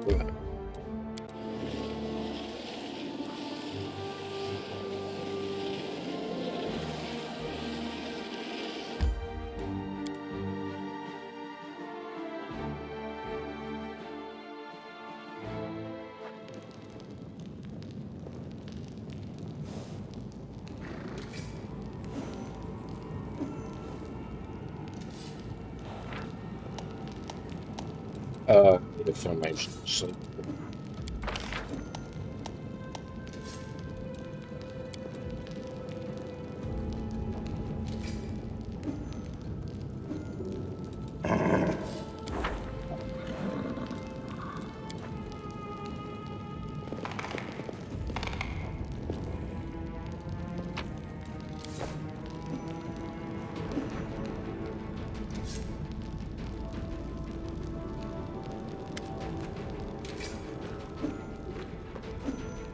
Yeah. Information. So,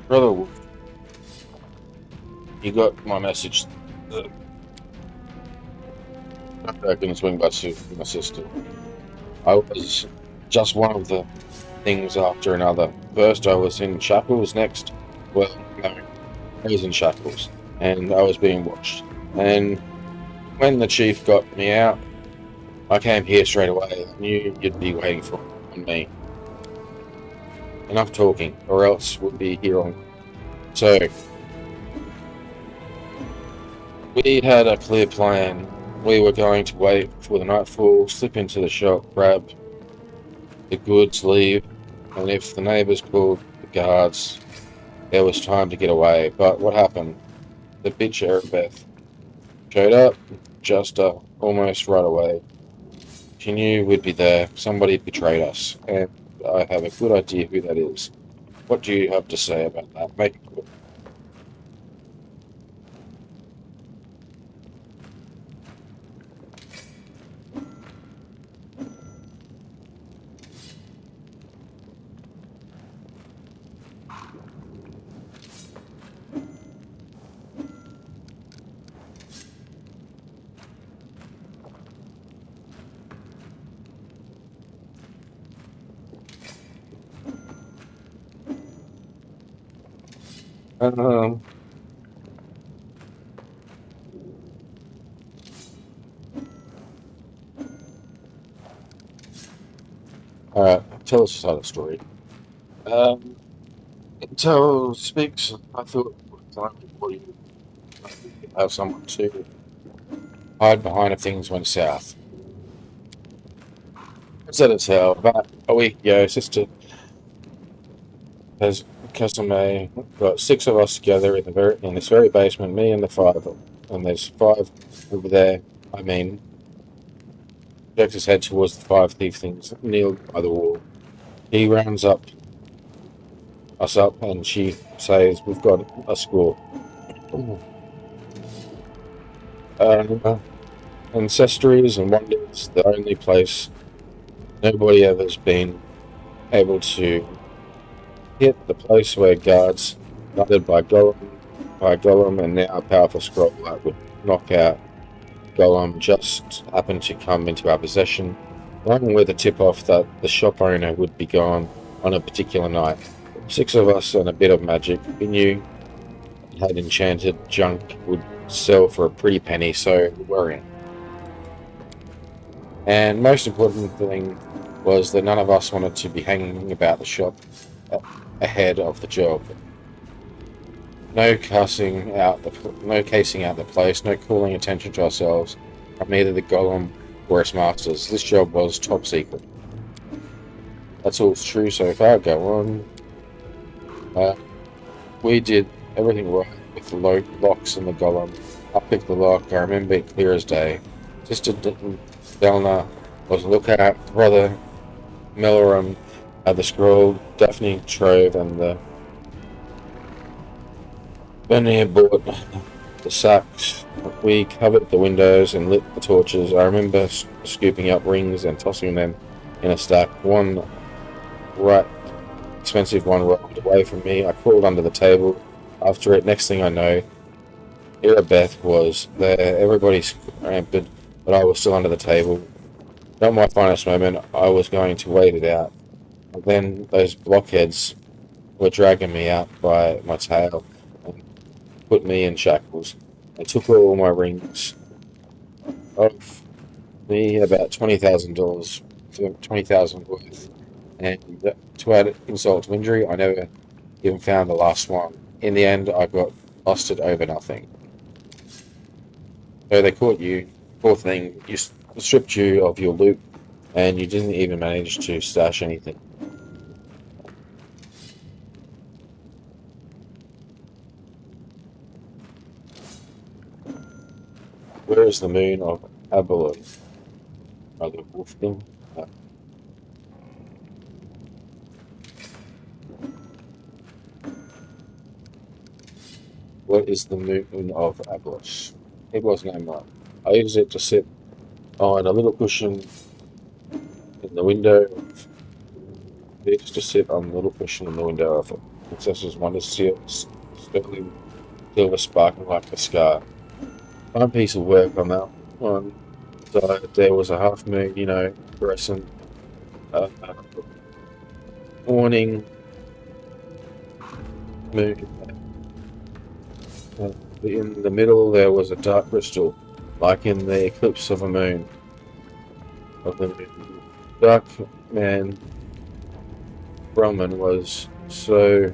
Brother Wolf, you got my message. Back in the swing by my sister. I was just one of the things after another. First, I was in shackles. Next, well, no, I was in shackles, and I was being watched. And when the chief got me out, I came here straight away. I knew you'd be waiting for me. Enough talking, or else we'll be here on. So, we had a clear plan. We were going to wait for the nightfall, slip into the shop, grab the goods, leave, and if the neighbours called the guards, there was time to get away. But what happened? The bitch Erebeth showed up just almost right away. She knew we'd be there. Somebody betrayed us, and I have a good idea who that is. What do you have to say about that? Make it quick. Um, Alright, tell us the story. Um, Until speaks, I thought you have someone to hide behind if things went south. Instead of hell, about a week ago, Sister has Kasame got six of us together in this very basement, me and the five, and there's five over there. I mean, projects his head towards the five thief things kneeled by the wall. He rounds us up, and she says, "We've got a score." Ancestries and Wonders, the only place nobody ever's been able to hit, the place where guards, guided by Golem, and now a powerful scroll that would knock out Golem, just happened to come into our possession, along with a tip-off that the shop owner would be gone on a particular night. Six of us and a bit of magic. We knew it had enchanted junk would sell for a pretty penny, so we're in. And most important thing was that none of us wanted to be hanging about the shop ahead of the job. No casing out the place, no calling attention to ourselves from either the Golem or its masters. This job was top secret. That's all true so far. Go on. We did everything right with the locks and the Golem. I picked the lock. I remember it clear as day. Sister Delna was on the lookout. Brother Millerum had the scroll. Daphne Trove and the Bernier bought the sacks. We covered the windows and lit the torches. I remember scooping up rings and tossing them in a stack. One right expensive one rolled away from me. I crawled under the table. After it, next thing I know, Irabeth was there. Everybody scrambled, but I was still under the table. Not my finest moment. I was going to wait it out. And then those blockheads were dragging me out by my tail and put me in shackles. They took all my rings off me, about $20,000, 20,000 worth. And to add insult to injury, I never even found the last one. In the end, I got busted over nothing. So they caught you, poor thing. You stripped you of your loot, and you didn't even manage to stash anything. Where is the moon of Abalone? Another wolf thing. What is the moon of Abalos? It was named right. I used it to sit on a little cushion in the window. I used to sit on a little cushion in the window of it. Princess's wonder sterling silver sparkling like the sky. Fine piece of work on that one. So there was a half moon, crescent, morning moon. In the middle there was a dark crystal, like in the eclipse of a moon. Dark man Brahman was so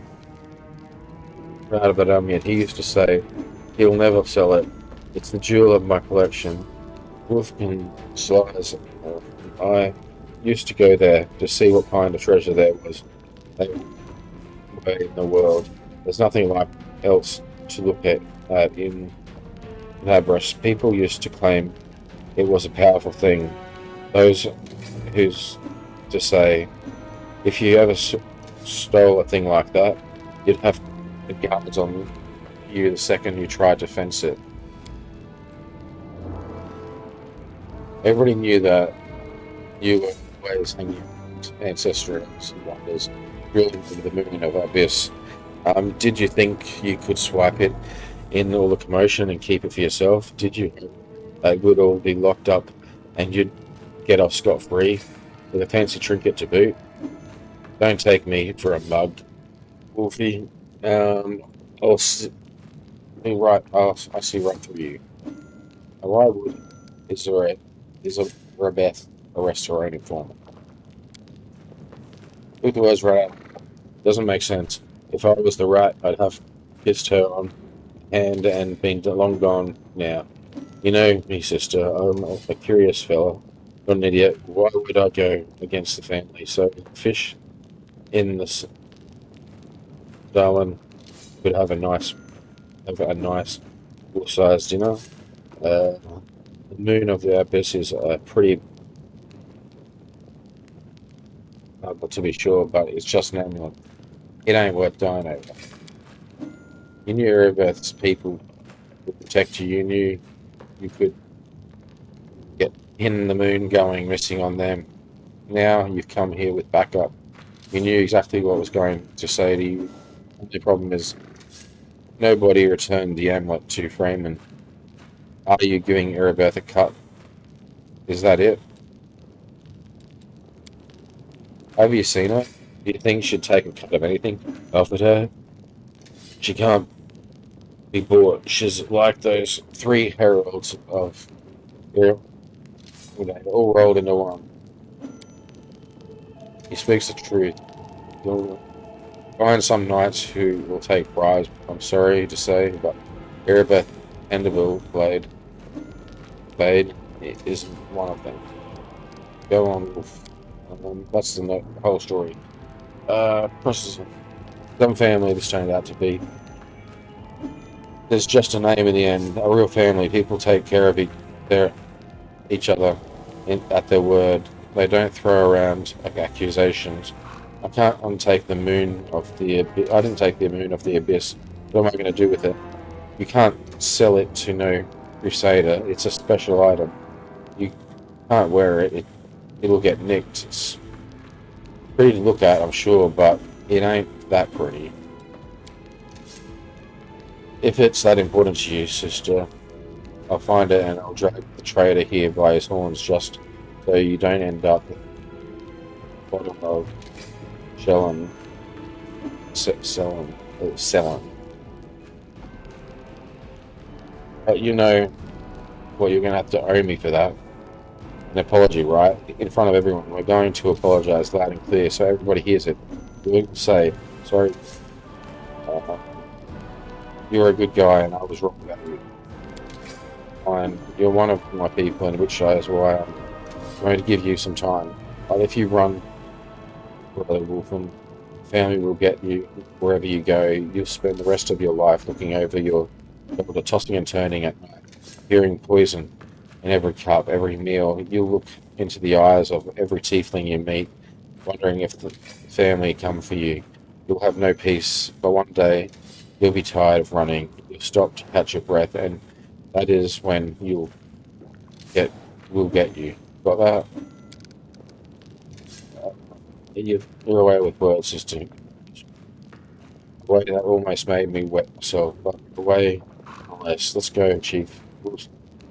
proud of that onion. He used to say, "He'll never sell it. It's the jewel of my collection." Wolfkin slides. I used to go there to see what kind of treasure there was in the world. There's nothing like else to look at in Labras. People used to claim it was a powerful thing. Those who's to say, if you ever stole a thing like that, you'd have the guards on you the second you tried to fence it. Everybody knew that you were always hanging ancestral wonders, drilling into the moon of Abyss. Did you think you could swipe it in all the commotion and keep it for yourself? Did you? They would all be locked up and you'd get off scot-free with a fancy trinket to boot. Don't take me for a mug, Wolfie. I'll see I see right through you. Why would is a Rebeth arrest her own informant? Took the words right out. Doesn't make sense. If I was the rat, I'd have kissed her on hand and been long gone now. You know me, sister. I'm a curious fella, not an idiot. Why would I go against the family? So fish in the Darwin could have a nice full-size dinner. The moon of the abyss is pretty, to be sure, but it's just an amulet. It ain't worth dying over. You knew Erebeth's people would protect you. You knew you could get in the moon going missing on them. Now you've come here with backup. You knew exactly what I was going to say to you. The problem is nobody returned the amulet to Freeman. Are you giving Erebeth a cut? Is that it? Have you seen her? Do you think she'd take a cut of anything offered her? She can't be bought. She's like those three heralds of Europe. All rolled into one. He speaks the truth. You'll find some knights who will take bribes. I'm sorry to say, but Erebeth Enderville Blade isn't one of them. Go on, Wolf. That's the whole story. Some family this turned out to be. There's just a name in the end. A real family. People take care of each other at their word. They don't throw around accusations. I can't untake the moon of the abyss. I didn't take the moon of the abyss. What am I going to do with it? You can't sell it to no crusader. It's a special item. You can't wear it. It'll get nicked. It's pretty to look at, I'm sure, but it ain't that pretty. If it's that important to you, sister, I'll find it and I'll drag the trader here by his horns just so you don't end up at the bottom of Shellin selling. But you know what, you're going to have to owe me for that. An apology, right? In front of everyone. We're going to apologize loud and clear so everybody hears it. We will say, sorry, uh, you're a good guy and I was wrong about you. And you're one of my people, in which shows why I'm going to give you some time. But if you run, Brother Wolfen, family will get you wherever you go. You'll spend the rest of your life looking over your shoulder, tossing and turning at night, hearing poison in every cup, every meal. You'll look into the eyes of every tiefling you meet, wondering if the family come for you. You'll have no peace, but one day you'll be tired of running. You'll stop to catch your breath, and that is when get we'll get you. Got that? You're away with words, sister. Way that almost made me wet myself, but away nonetheless. Let's go, Chief. We'll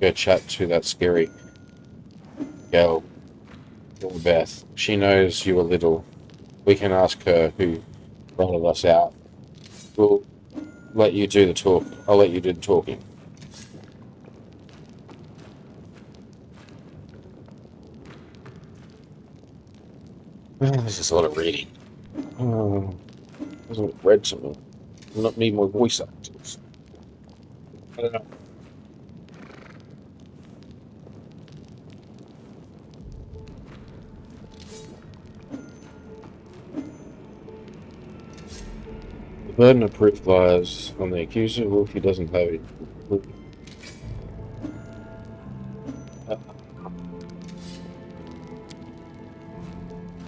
go chat to that scary girl, Beth. She knows you a little. We can ask her who ratted us out. We'll let you do the talk. I'll let you do the talking. This is a lot of reading. Hasn't read to me. I not need more voice actors. I don't know. The burden of proof lies on the accuser. Wolfie doesn't have it.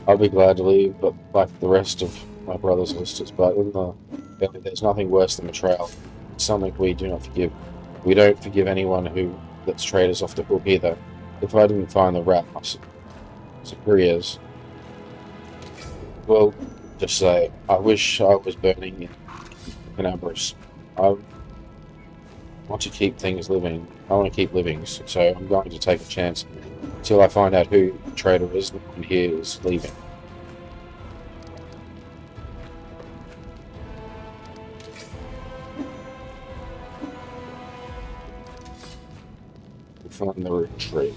I'll be glad to leave, but like the rest of my brothers and sisters, but in the family, there's nothing worse than betrayal. It's something we do not forgive. We don't forgive anyone who lets traitors off the hook either. If I didn't find the rat, my superiors will just say, I wish I was burning in Canabras. I want to keep things living. I want to keep living, so I'm going to take a chance until I find out who the traitor is. No one here is leaving. We'll find the retreat.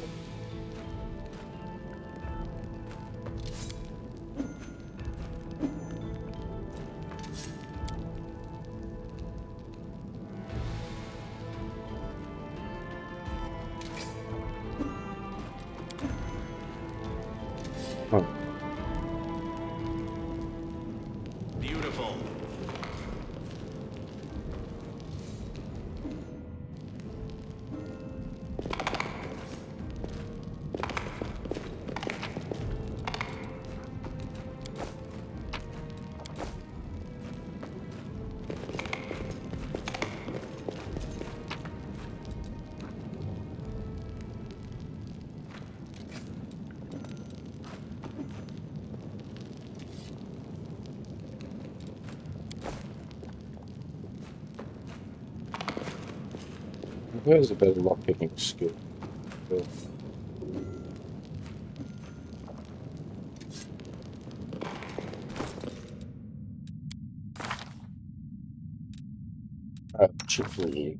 Huh. Beautiful. Where's a better lockpicking skill? Chicory.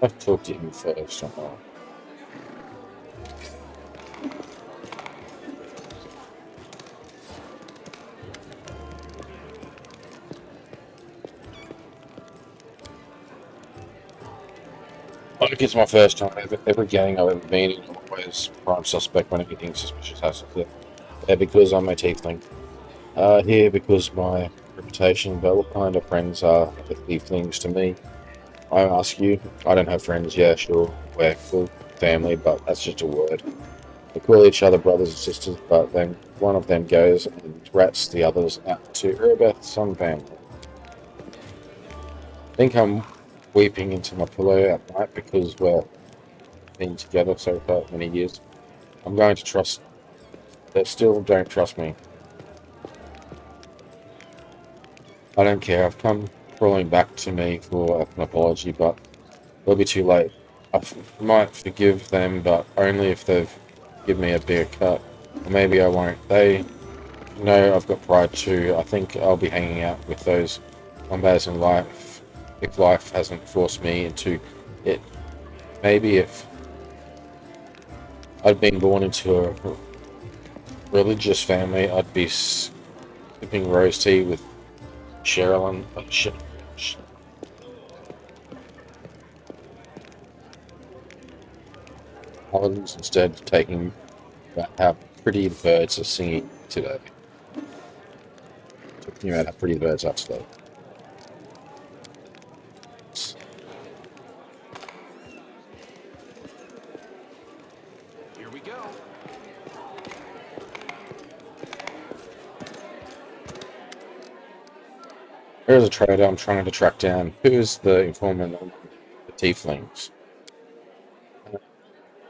I've talked to him first, somehow. Like it's my first time ever. Every gang I've ever been in, I'm always prime suspect when anything suspicious happens. There because I'm a tiefling. Here because my reputation. But what kind of friends are the tieflings to me? I ask you. I don't have friends. Yeah, sure, we're full family, but that's just a word. We call each other brothers and sisters, but then one of them goes and rats the others out to Erebeth, some family. I think I'm weeping into my pillow at night because we're been together so far many years. I'm going to trust. They still don't trust me. I don't care. I've come crawling back to me for an apology, but it'll be too late. Might forgive them, but only if they've given me a bigger cut. Or maybe I won't. They know I've got pride too. I think I'll be hanging out with those wombats in life if life hasn't forced me into it. Maybe if I'd been born into a religious family, I'd be sipping rose tea with Sherilyn. Paladins instead of taking about how pretty the birds are singing today. Talking about how pretty the birds are today. Here we go. Here's a trader I'm trying to track down. Who is the informant on the tieflings?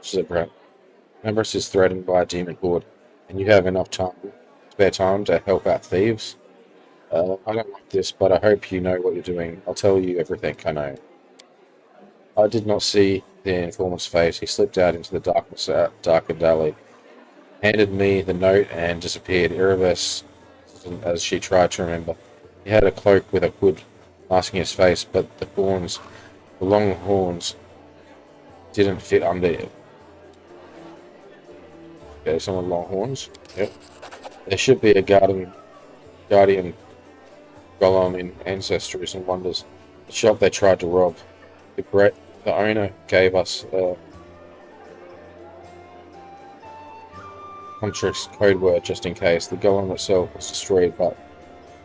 Zebra. Members is threatened by a demon horde, and you have enough spare time to help out thieves. I don't like this, but I hope you know what you're doing. I'll tell you everything I know. I did not see the informant's face. He slipped out into the darkness, darkened alley, handed me the note, and disappeared. Irreverse, as she tried to remember. He had a cloak with a hood masking his face, but the long horns, didn't fit under it. Okay, someone long horns. Yep. There should be a guardian golem in Ancestries and Wonders. The shop they tried to rob. The owner gave us a Contrix code word just in case. The golem itself was destroyed, but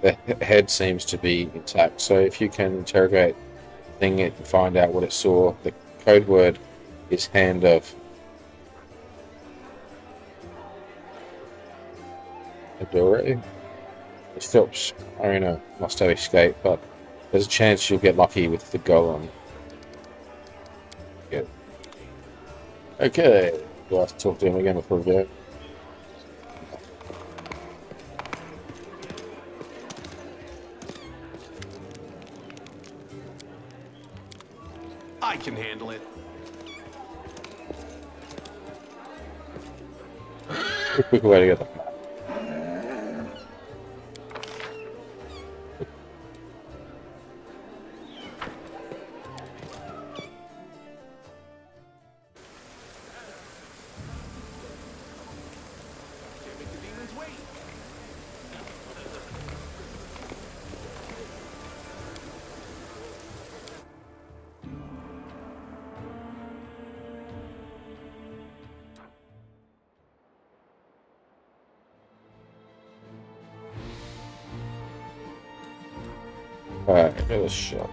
the head seems to be intact. So if you can interrogate the thing and find out what it saw, the code word is hand of Adore. The shop's owner must have escaped, but there's a chance you'll get lucky with the golem. Good. Okay, we'll have to talk to him again before we go. I can handle it. A quick way to get the map. Can't make the demons wait. Alright, go to the shop.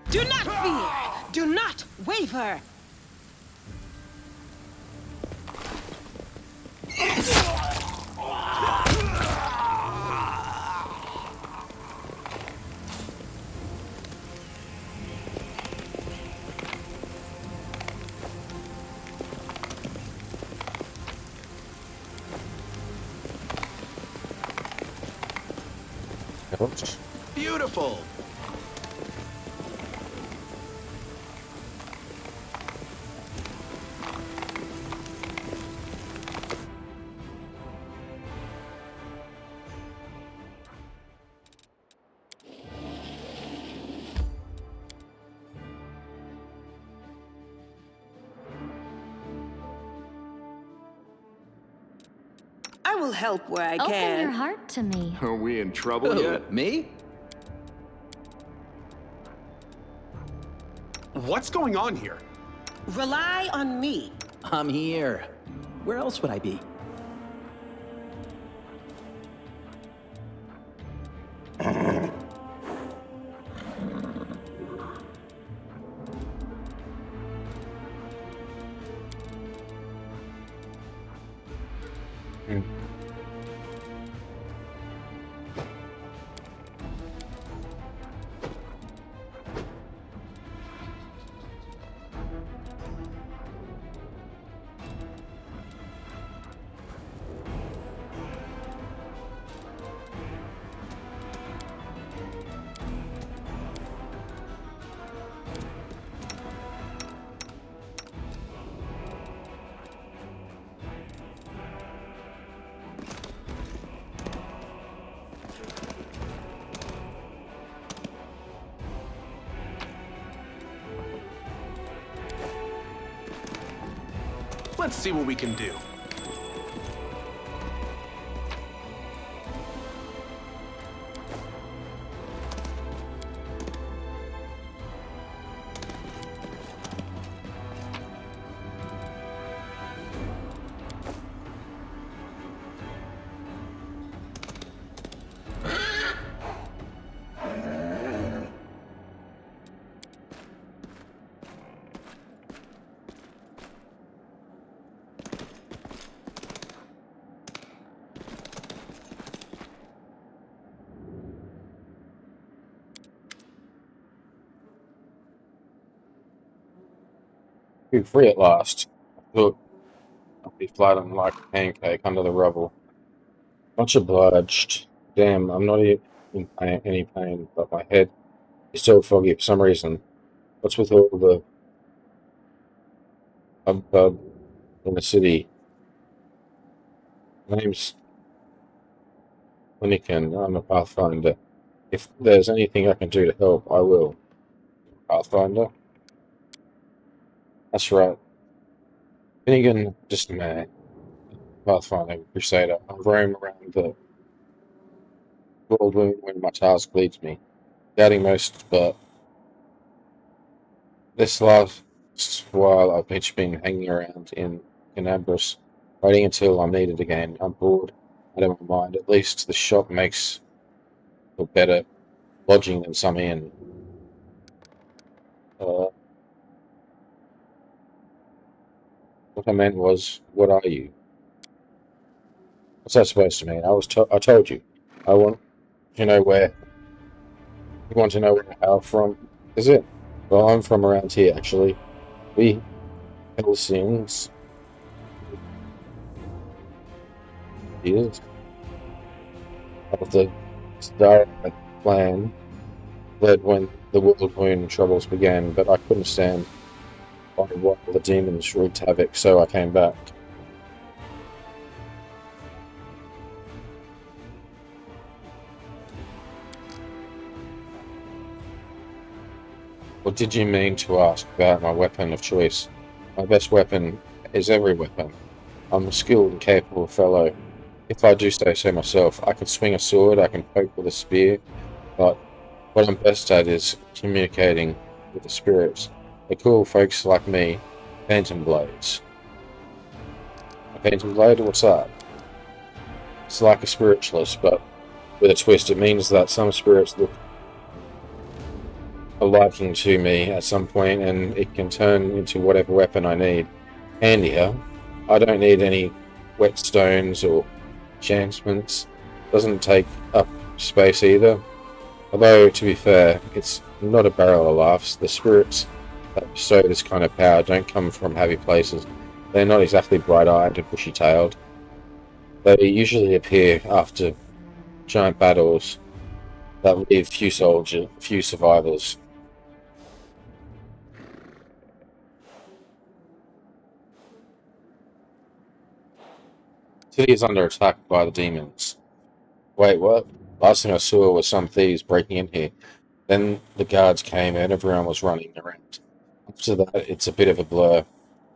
Do not fear! Do not waver! Oops. Beautiful. I will help where I Open can. your heart to me. Are we in trouble Who, yet? me? What's going on here? Rely on me. I'm here. Where else would I be? Hmm. Let's see what we can do. Be free at last. I thought I'd be flattened like a pancake under the rubble. Much obliged. Damn, I'm not in any pain, but my head is still foggy for some reason. What's with all the hubbub in the city? My name's Lincoln. I'm a Pathfinder. If there's anything I can do to help, I will. Pathfinder? That's right. Finnegan, just a man. Pathfinder, Crusader. I roam around the world when my task leads me. Doubting most, but this last while I've just been hanging around in Canabras, waiting until I'm needed again. I'm bored. I don't mind. At least the shop makes for better lodging than some inn. What I meant was, what are you? What's that supposed to mean? I told you. I want to know where. You want to know where how from? Is it? Well, I'm from around here, actually. We Helsings is of the Star plan led when the whirlwind troubles began, but I couldn't stand by while the demons wreaked havoc, so I came back. What did you mean to ask about my weapon of choice? My best weapon is every weapon. I'm a skilled and capable fellow. If I do say so myself, I can swing a sword, I can poke with a spear, but what I'm best at is communicating with the spirits. They call folks like me phantom blades. A phantom blade? What's that? It's like a spiritualist, but with a twist. It means that some spirits look a liking to me at some point, and it can turn into whatever weapon I need. Handier. I don't need any whetstones or enchantments. Doesn't take up space either. Although, to be fair, it's not a barrel of laughs. The spirits that bestow this kind of power don't come from happy places. They're not exactly bright-eyed and bushy-tailed. They usually appear after giant battles. that leave few survivors. City is under attack by the demons. Wait, what? Last thing I saw was some thieves breaking in here. Then the guards came and everyone was running around. After that, it's a bit of a blur.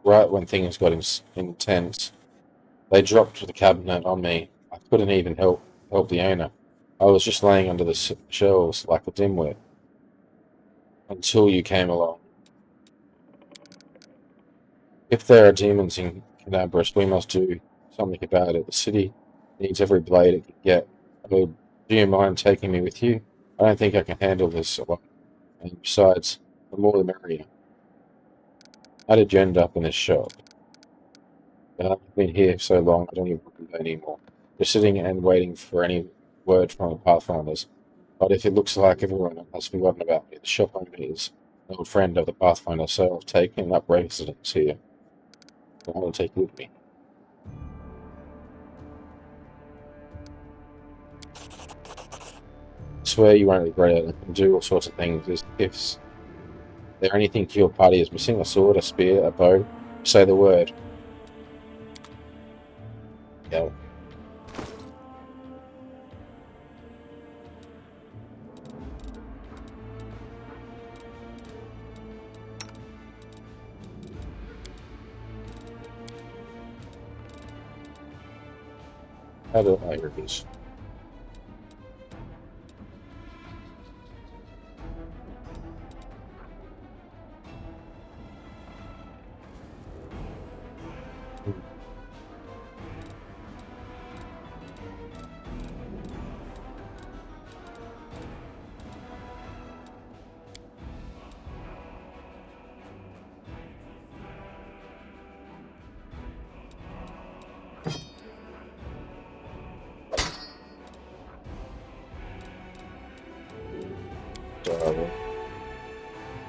Right when things got intense, they dropped the cabinet on me. I couldn't even help the owner. I was just laying under the shelves like a dimwit until you came along. If there are demons in Canabras, we must do something about it. The city needs every blade it can get. Do you mind taking me with you? I don't think I can handle this alone. And besides, the more the merrier. How did you end up in this shop? I've been here so long, I don't even remember anymore. Just sitting and waiting for any word from the Pathfinders. But if it looks like everyone has forgotten about me, the shop owner is an old friend of the Pathfinder, so I've taken up residence here. I want to take you with me. I swear you won't regret it. I can do all sorts of things. There's gifts. Is there anything to your party is missing? A sword, a spear, a bow? Say the word. Yeah. How do I hear this?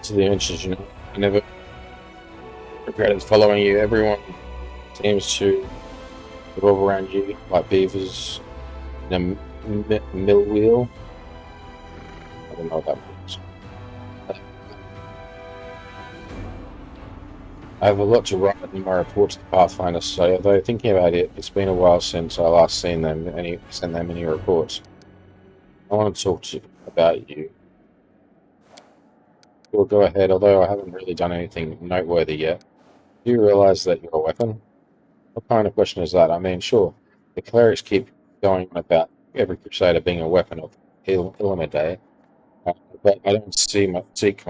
To the adventures, you know. I never regretted following you. Everyone seems to revolve around you like beavers in a mill wheel. I don't know what that means. I have a lot to write in my report to the Pathfinder Society, although thinking about it, it's been a while since I last sent them any reports. I want to talk to you about you. We'll go ahead, although I haven't really done anything noteworthy yet. Do you realize that you're a weapon? What kind of question is that? I mean, sure, the clerics keep going on about every crusader being a weapon of Illuminate, but I don't think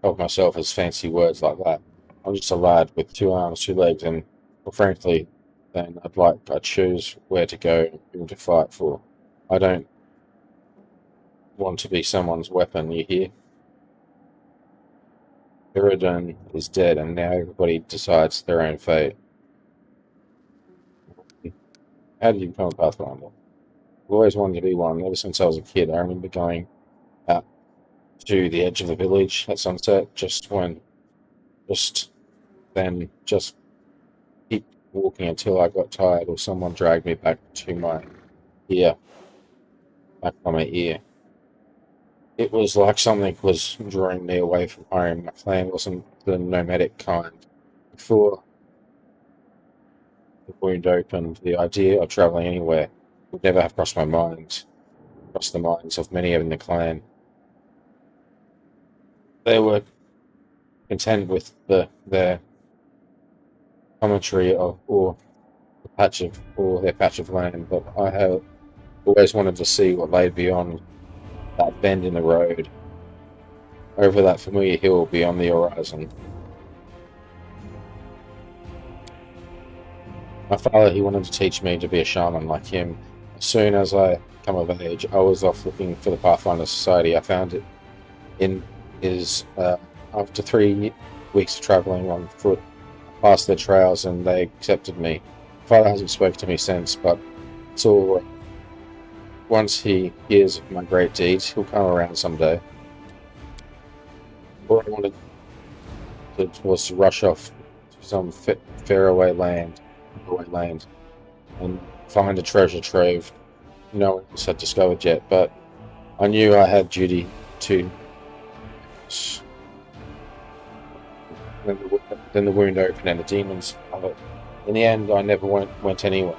of myself as fancy words like that. I'm just a lad with 2 arms, 2 legs, and, well, frankly, then I choose where to go and who to fight for. I don't want to be someone's weapon, you hear? Eridan is dead, and now everybody decides their own fate. How did you become a Pathfinder? I've always wanted to be one, ever since I was a kid. I remember going out to the edge of the village at sunset, just just keep walking until I got tired or someone dragged me back to my ear, back by my ear. It was like something was drawing me away from home. My clan wasn't the nomadic kind. Before the wound opened, the idea of travelling anywhere would never have crossed the minds of many in the clan. They were content with their commentary or their patch of land, but I have always wanted to see what lay beyond that bend in the road, over that familiar hill beyond the horizon. My father, he wanted to teach me to be a shaman like him. As soon as I come of age, I was off looking for the Pathfinder Society. I found it after 3 weeks of travelling on foot past their trails, and they accepted me. My father hasn't spoken to me since, but it's all right. Once he hears of my great deeds, he'll come around someday. All I wanted was to rush off to some faraway land, and find a treasure trove no one else had discovered yet, but I knew I had duty to. Then the wound opened and the demons. In the end, I never went anywhere.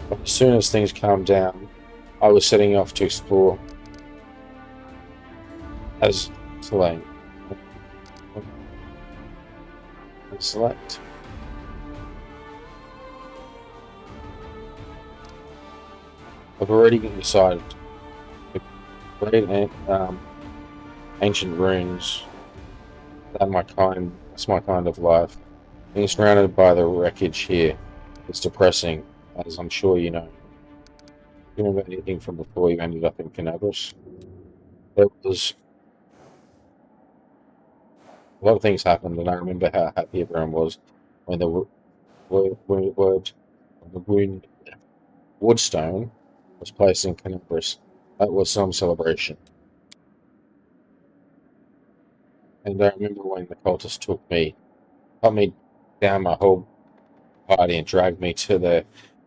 But as soon as things calmed down, I was setting off to explore as Selene. Select. I've already decided to create ancient runes. That's my kind of life. Being surrounded by the wreckage here is depressing, as I'm sure you know. Do you remember anything from before you ended up in Cannabis? There was a lot of things happened, and I remember how happy everyone was when the wound woodstone was placed in Cannabis. That was some celebration. And I remember when the cultists cut me down my whole party and dragged me to their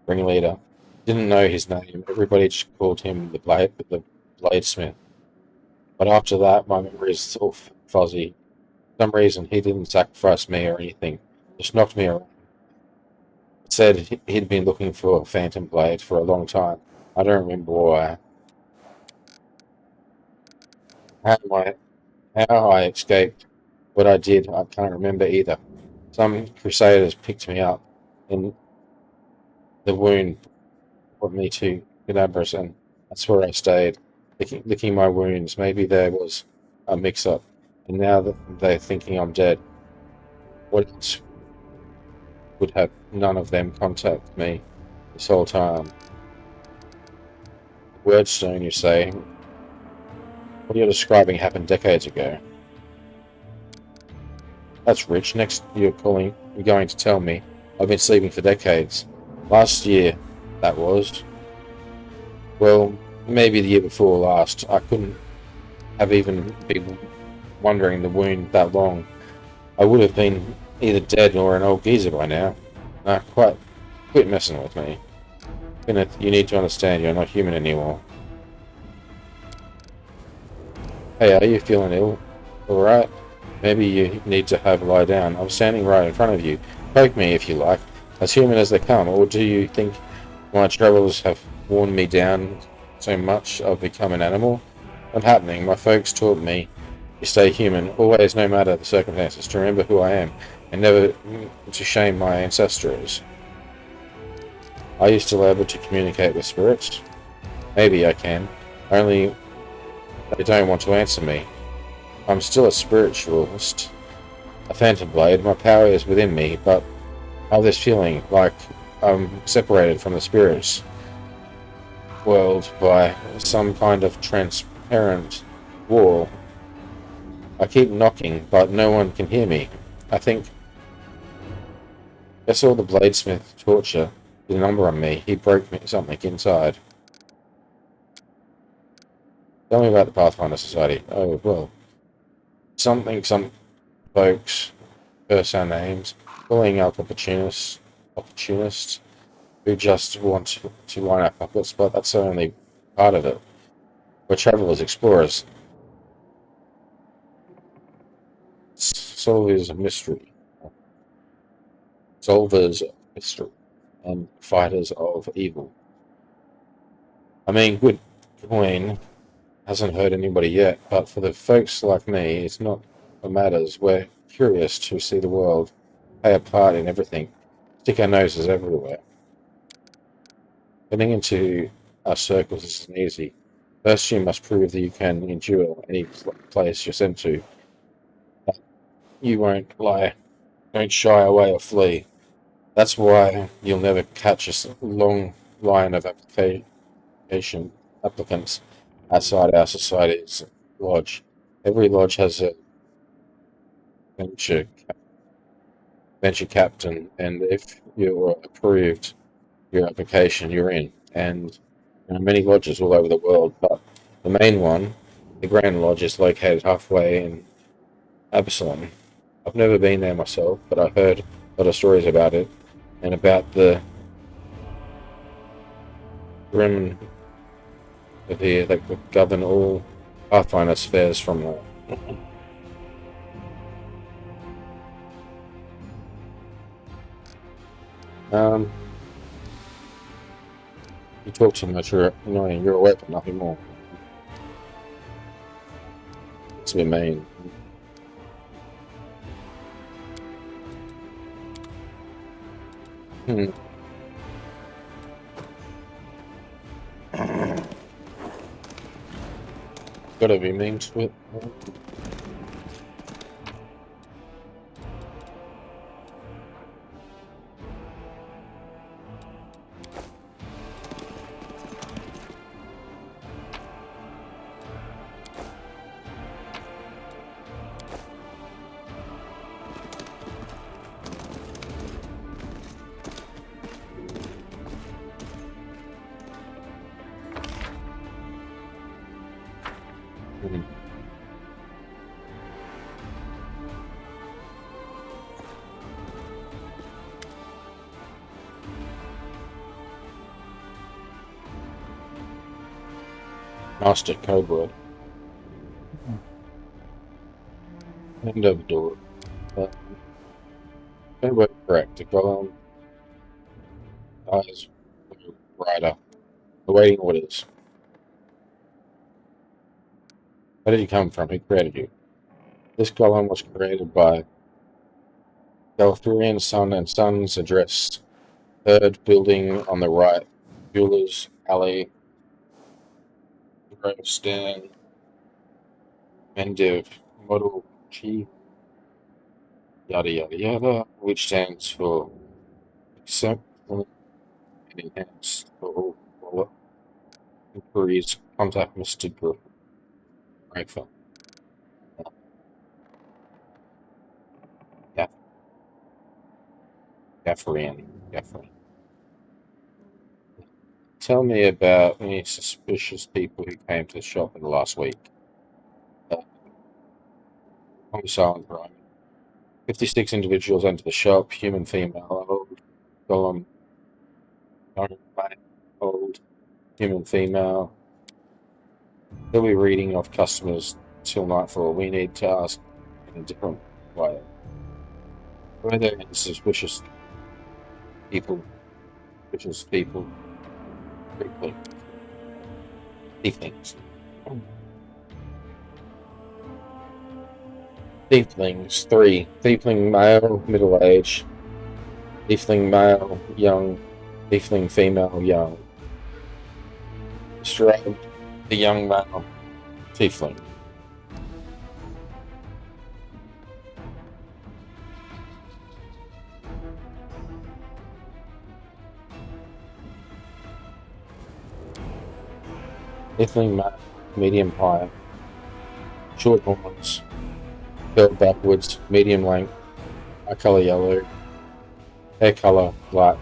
ringleader. Didn't know his name. Everybody just called him the bladesmith. But after that, my memory is all fuzzy. For some reason, he didn't sacrifice me or anything. Just knocked me around. Said he'd been looking for a phantom blade for a long time. I don't remember why. How I, how I escaped what I did, I can't remember either. Some crusaders picked me up in the wound, put me to Gadabras, and that's where I stayed, licking my wounds. Maybe there was a mix-up, and now that they're thinking I'm dead, what else would have none of them contact me this whole time? Wordstone, you say? What you're describing happened decades ago. That's rich. Next, you're going to tell me I've been sleeping for decades. Last year, that was. Well, maybe the year before last. I couldn't have even been wondering the wound that long. I would have been either dead or an old geezer by now. Quit messing with me. You need to understand you're not human anymore. Hey, are you feeling ill? Alright? Maybe you need to have a lie down. I'm standing right in front of you. Poke me if you like, as human as they come, or do you think my travels have worn me down so much I've become an animal? Not happening. My folks taught me to stay human, always, no matter the circumstances, to remember who I am, and never to shame my ancestors. Are you still able to communicate with spirits? Maybe I can, only they don't want to answer me. I'm still a spiritualist, a phantom blade. My power is within me, but I have this feeling like I'm separated from the spirits world by some kind of transparent wall. I keep knocking, but no one can hear me. I saw the bladesmith torture did a number on me. He broke me something inside. Tell me about the PathFinder Society. Oh, well. Some folks curse our names, calling up opportunists who just want to line our pockets, but that's only part of it. We're travelers, explorers, solvers of mystery, and fighters of evil. I mean, good coin hasn't hurt anybody yet, but for the folks like me, it's not what matters. We're curious to see the world, play a part in everything, stick our noses everywhere. Getting into our circles isn't easy. First, you must prove that you can endure any place you're sent to. That you won't lie, don't shy away or flee. That's why you'll never catch a long line of applicants outside our society's lodge. Every lodge has a venture venture captain, and if you're approved your application, you're in. And there are many lodges all over the world, but the main one, the Grand Lodge, is located halfway in Absalom. I've never been there myself, but I've heard a lot of stories about it and about the grim of here that could govern all Pathfinder spheres from there. You talk too much, you're annoying, you're awake but nothing more. It's a bit mean. Hmm. Gotta be mean to it. Hmm. Master code word. End of door. Code word correct. Golem eyes rider. Awaiting orders. Where did you come from? Who created you? This golem was created by Galfurian Sun and Sons address. Third building on the right. Jewelers Alley. Grove Stand. Mendiv. Model G. Yada yada yada. Which stands for accept and enhance for all inquiries. Contact Mr. Grateful. Gafforian. Tell me about any suspicious people who came to the shop in the last week. I'm silent, Brian. 56 individuals entered the shop, human, female, old, golem, young, old, human, female. They'll be reading off customers till nightfall. We need to ask in a different way. Were there any suspicious people? Briefly. Thieflings. Thieflings. 3. Thiefling male, middle age. Thiefling male, young. Thiefling female, young. Describe the young male. Tiefling. Tiefling male, medium height. Short horns. Curled backwards, medium length. Eye color yellow. Hair color black.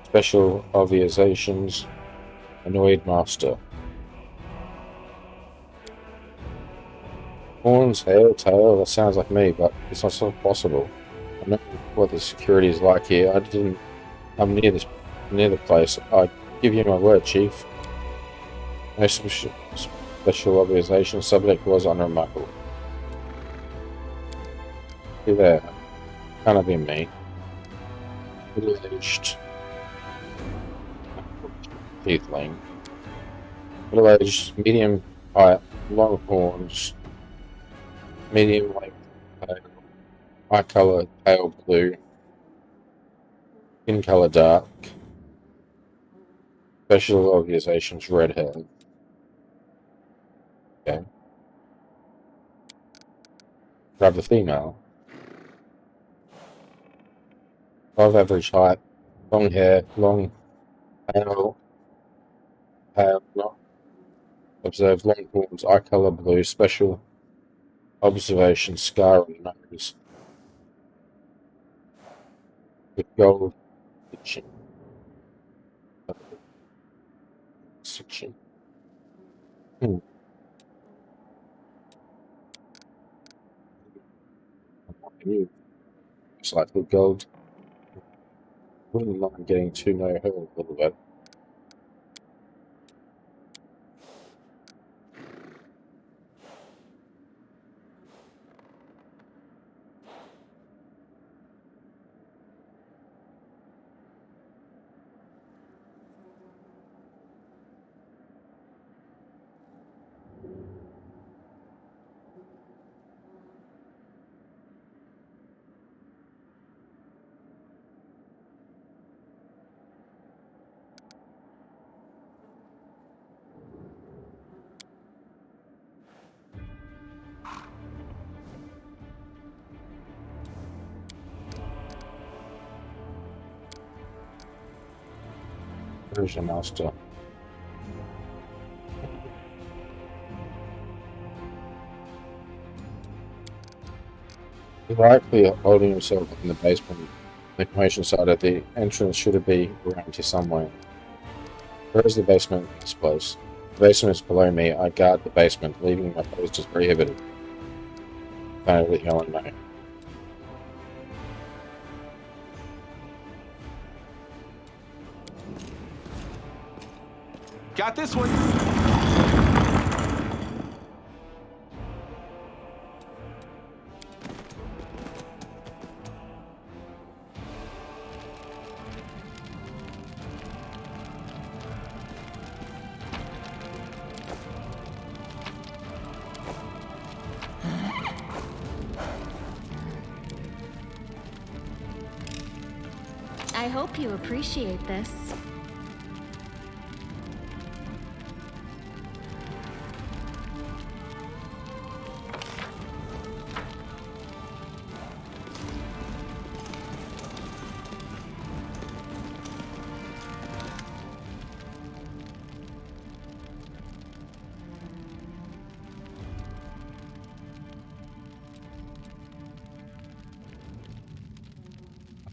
Special obviations. Annoyed master. Horns, hair, tail, that sounds like me, but it's not so possible. I know what the security is like here. I'm near the place. I give you my word, Chief. No special observation. Subject was unremarkable. See there. Can't have been me. Middle-aged. Tiefling. Middle-aged, medium height, long horns, medium length, eye color pale blue, skin color dark, special observations red hair. Okay. Grab the female. Above average height, long hair, long, pale, not observed long horns, eye color blue, special observation scar on the nose with gold stitching. Stitching. It's like the gold. Wouldn't mind getting to know her a little bit. Where's your master? He's likely holding himself in the basement. The commotion side of the entrance should be around here somewhere. Where is the basement in this place? The basement is below me. I guard the basement, leaving my post is prohibited. Can't let Helen know. Got this one. I hope you appreciate this.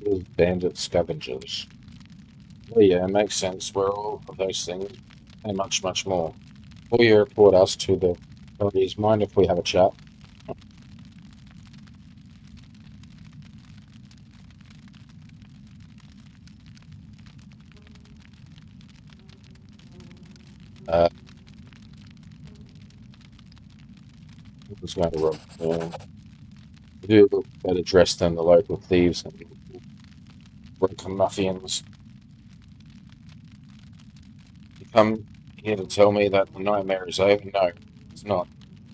Those bandit scavengers. Well, yeah, it makes sense. We're all of those things and much, much more. Will you report us to the authorities? Mind if we have a chat? Uh, who's going to rob? You do look better dressed than the local thieves and broken ruffians. You come here to tell me that the nightmare is over? No, it's not.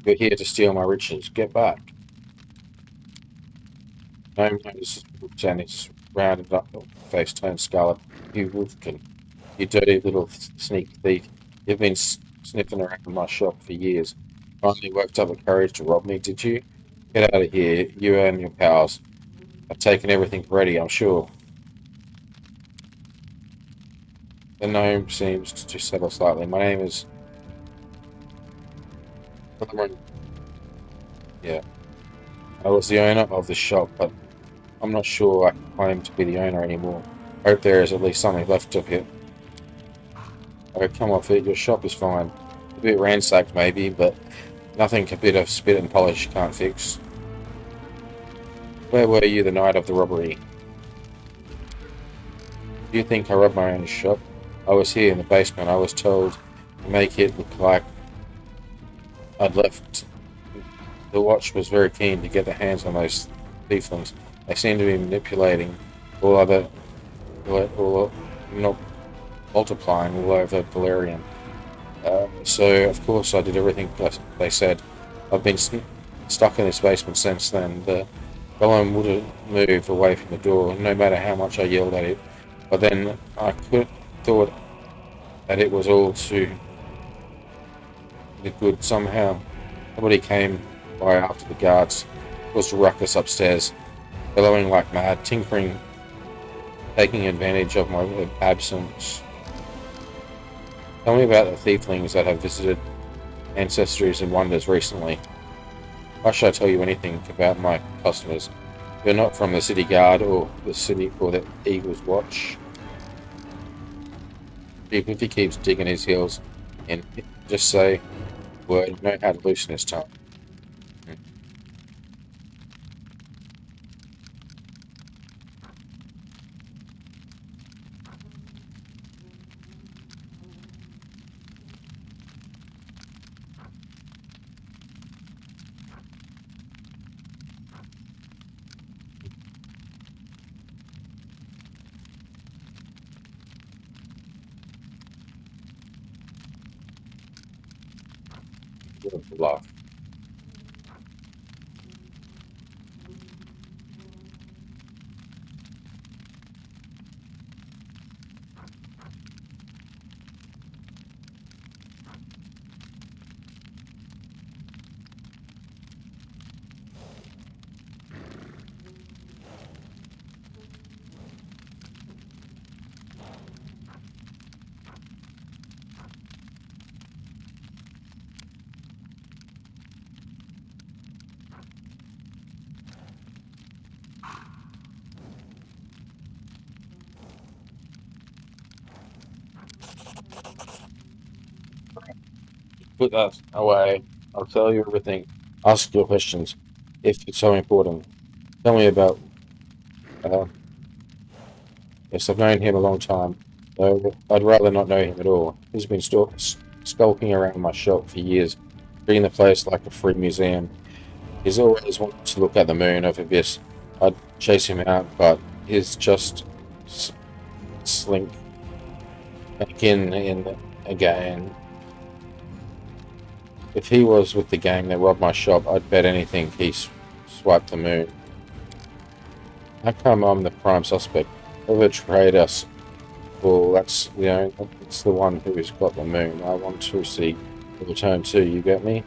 You're here to steal my riches. Get back. No notice Janice rounded up, face turned scarlet. You wolfkin. You dirty little sneak thief. You've been sniffing around my shop for years. Finally worked up the courage to rob me, did you? Get out of here. You and your pals. I've taken everything ready, I'm sure. The gnome seems to settle slightly. My name is Cameron. Yeah. I was the owner of the shop, but I'm not sure I can claim to be the owner anymore. I hope there is at least something left of it. Oh, come off it. Your shop is fine. A bit ransacked, maybe, but nothing a bit of spit and polish can't fix. Where were you the night of the robbery? Do you think I robbed my own shop? I was here in the basement. I was told to make it look like I'd left. The watch was very keen to get their hands on those thieflings. They seem to be manipulating all other, all, not multiplying all over Valerian. So, of course, I did everything they said. I've been stuck in this basement since then. The golem wouldn't move away from the door, no matter how much I yelled at it. But then I thought that it was all too good somehow. Somebody came by after the guards. Was a ruckus upstairs, bellowing like mad, tinkering, taking advantage of my absence. Tell me about the thieflings that have visited ancestries and wonders recently. Why should I tell you anything about my customers? You're not from the city guard or the city or the Eagle's Watch. Even if he keeps digging his heels in, just say word, you know how to loosen his tongue. Bluff. put that away. I'll tell you everything. Ask your questions if it's so important. Tell me about. Uh, yes, I've known him a long time, though I'd rather not know him at all. He's been skulking around my shop for years, treating the place like a free museum. He's always wanted to look at the moon of Abyss. I'd chase him out, but he's just s- slink back in again. If he was with the gang that robbed my shop, I'd bet anything he swiped the moon. How come I'm the prime suspect? Whoever betrayed us, well, it's the one who's got the moon. I want to see the return too, you get me?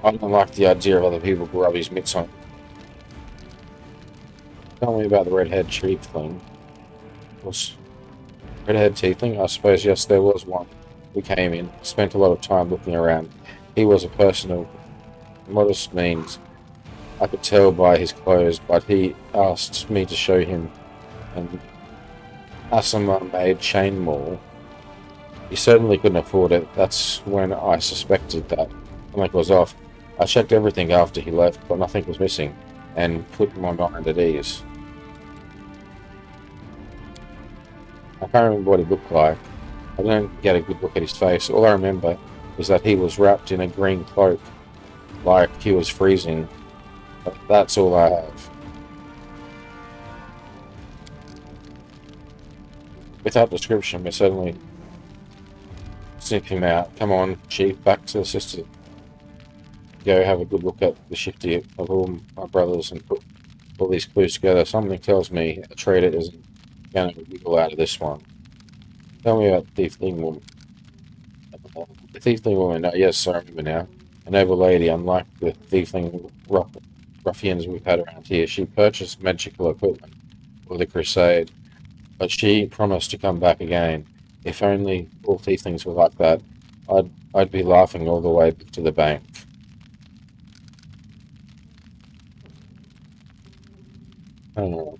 I don't like the idea of other people who rub his mitts on. Tell me about the redhead chief thing. Was redhead tiefling? I suppose yes, there was one. We came in, spent a lot of time looking around. He was a person of modest means. I could tell by his clothes, but he asked me to show him an Asama-made chain mall. He certainly couldn't afford it. That's when I suspected that something was off. I checked everything after he left, but nothing was missing, and put my mind at ease. I can't remember what he looked like. I didn't get a good look at his face. All I remember is that he was wrapped in a green cloak, like he was freezing. But that's all I have. Without description, we suddenly sniff him out. Come on, Chief, back to the sister. Go have a good look at the shifty of all my brothers and put all these clues together. Something tells me a traitor isn't going to wiggle out of this one. Tell me about the Thiefling woman. The Thiefling woman, yes, I remember now. A noble lady, unlike the Thiefling ruffians we've had around here. She purchased magical equipment for the crusade, but she promised to come back again. If only all Thieflings were like that, I'd be laughing all the way back to the bank. Oh.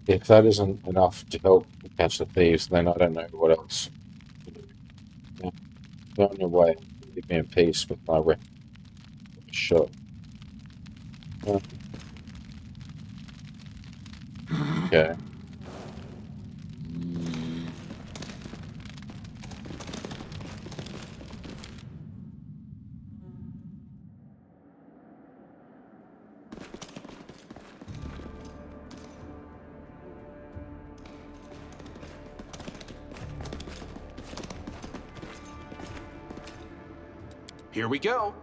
If that isn't enough to help catch the thieves, then I don't know what else to do. Now, go on your way. Leave me in peace with my shot. Okay. Here we go.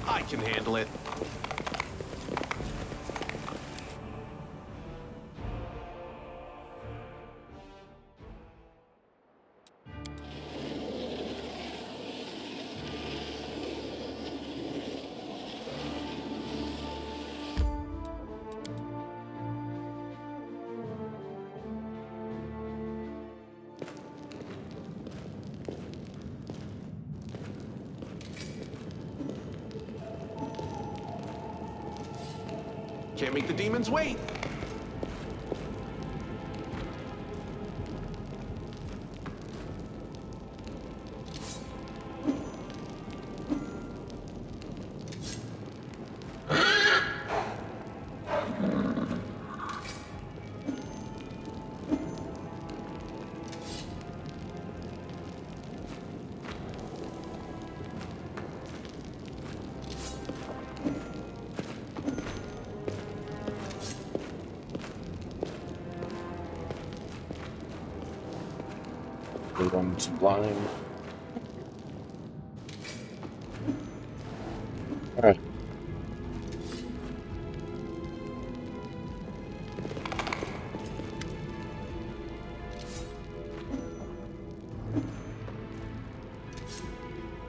I can handle it. Can't make the demons wait. Everyone's blind. Alright.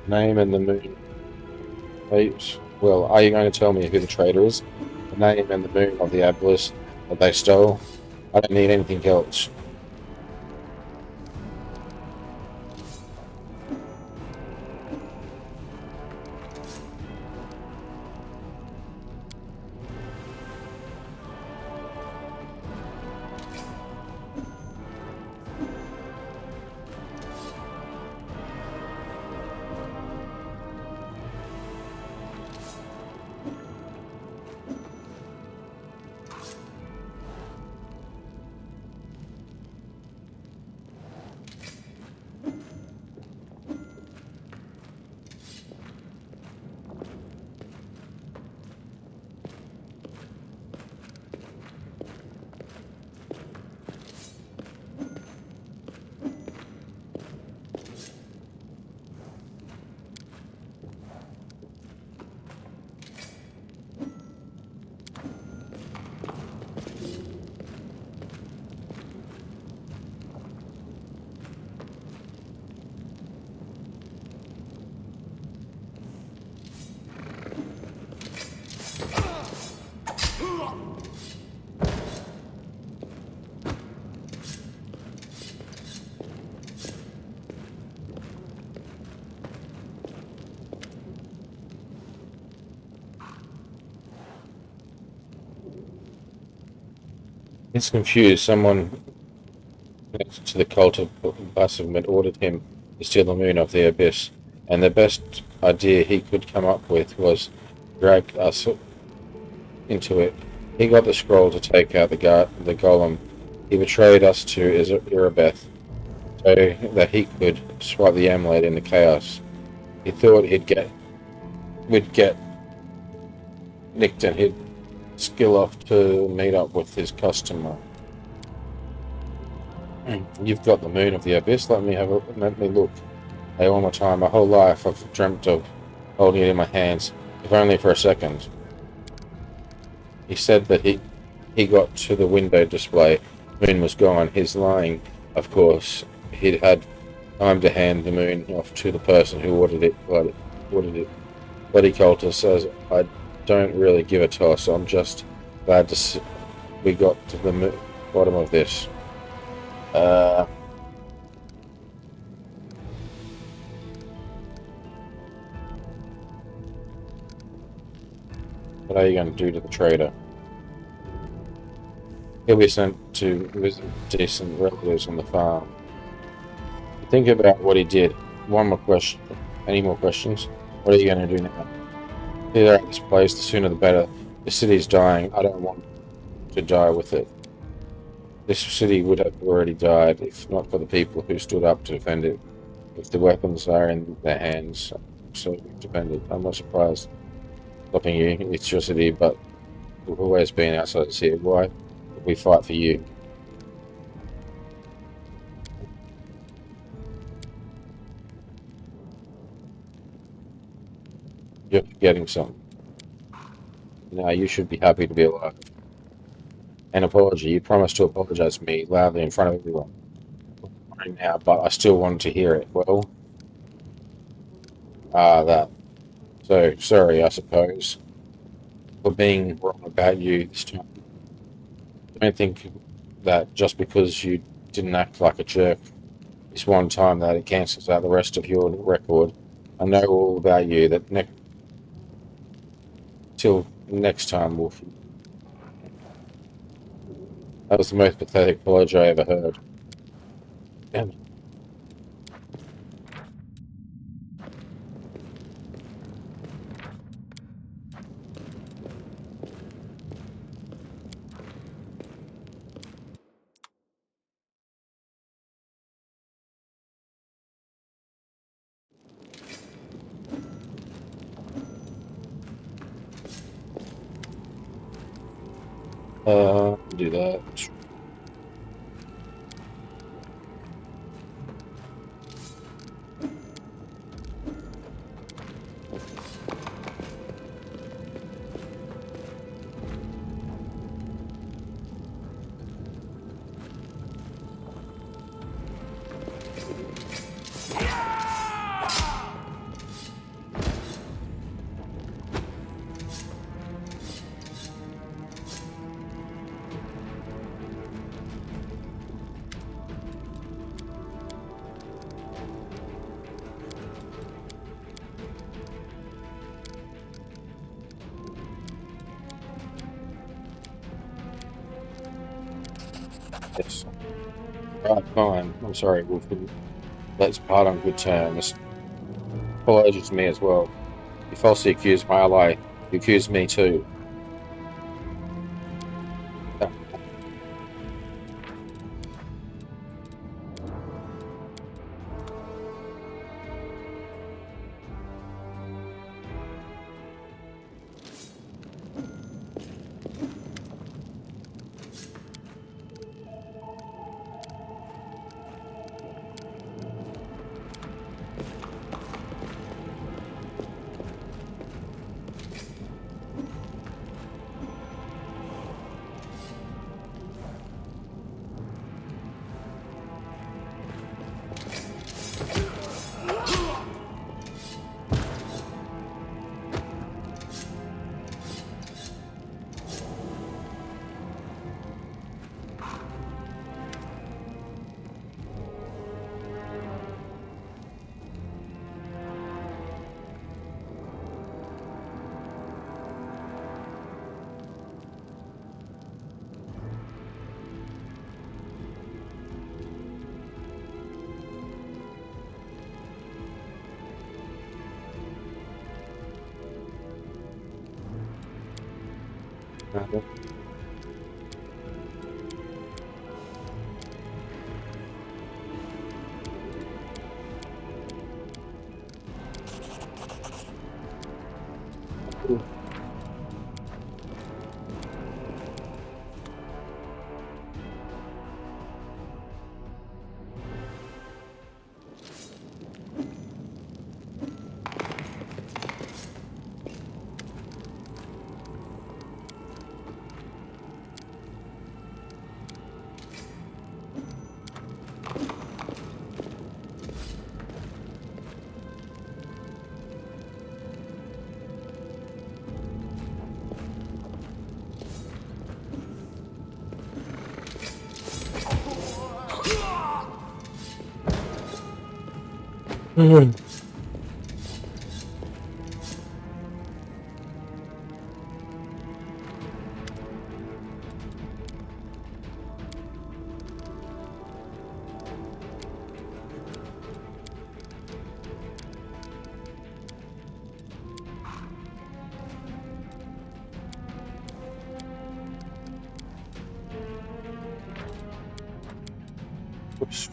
Name and the moon. Wait, well, are you going to tell me who the traitor is? The name and the moon of the obelisk that they stole? I don't need anything else. He's confused. Someone connected to the cult of Baphomet ordered him to steal the moon of the abyss, and the best idea he could come up with was drag us into it. He got the scroll to take out the golem. He betrayed us to Irabeth so that he could swipe the amulet in the chaos. He thought we'd get nicked and he'd skill off to meet up with his customer. You've got the moon of the abyss. Let me look. Hey, one more time. My whole life I've dreamt of holding it in my hands, if only for a second. He said that he got to the window display. The moon was gone. He's lying, of course. He'd had time to hand the moon off to the person who ordered it. Bloody cultist says, I don't really give a toss. I'm just glad we got to the bottom of this. What are you going to do to the traitor? He'll be sent to visit decent relatives on the farm. Think about what he did. One more question. Any more questions? What are you going to do now? Clear out this place, the sooner the better. The city's dying. I don't want to die with it. This city would have already died if not for the people who stood up to defend it. If the weapons are in their hands, so defend it. I'm not surprised. Stopping you, it's your city, but we've always been outside the city. Why would we fight for you? You're forgetting something. No, you should be happy to be alive. An apology. You promised to apologize to me loudly in front of everyone. Right now, but I still wanted to hear it. Well, that. So, sorry, I suppose, for being wrong about you this time. Don't think that just because you didn't act like a jerk this one time that it cancels out the rest of your record. I know all about you. Till next time, Wolf. That was the most pathetic apology I ever heard. Damn it. Do that. Yes. Right, fine. I'm sorry, we couldn't let's part on good terms. Apologies to me as well. You falsely accused my ally. You accused me too. Uh, uh, Oops.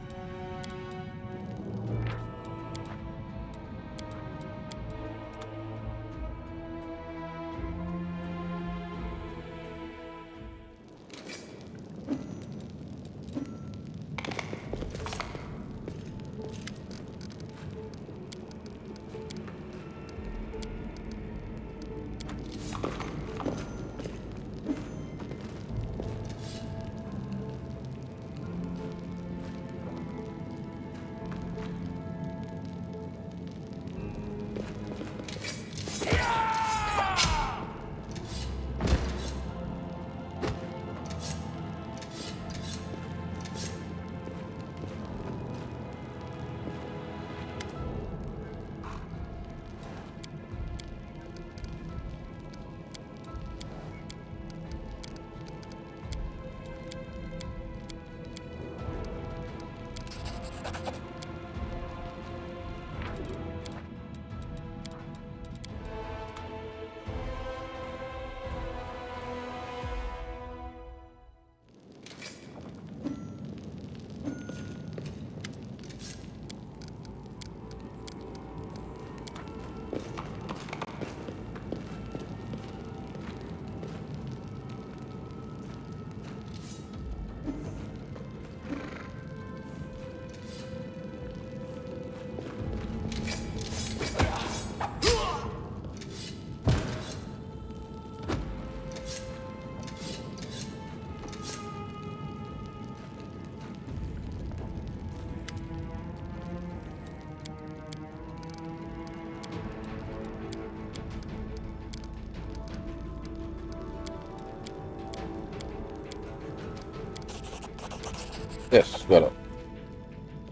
Yes, got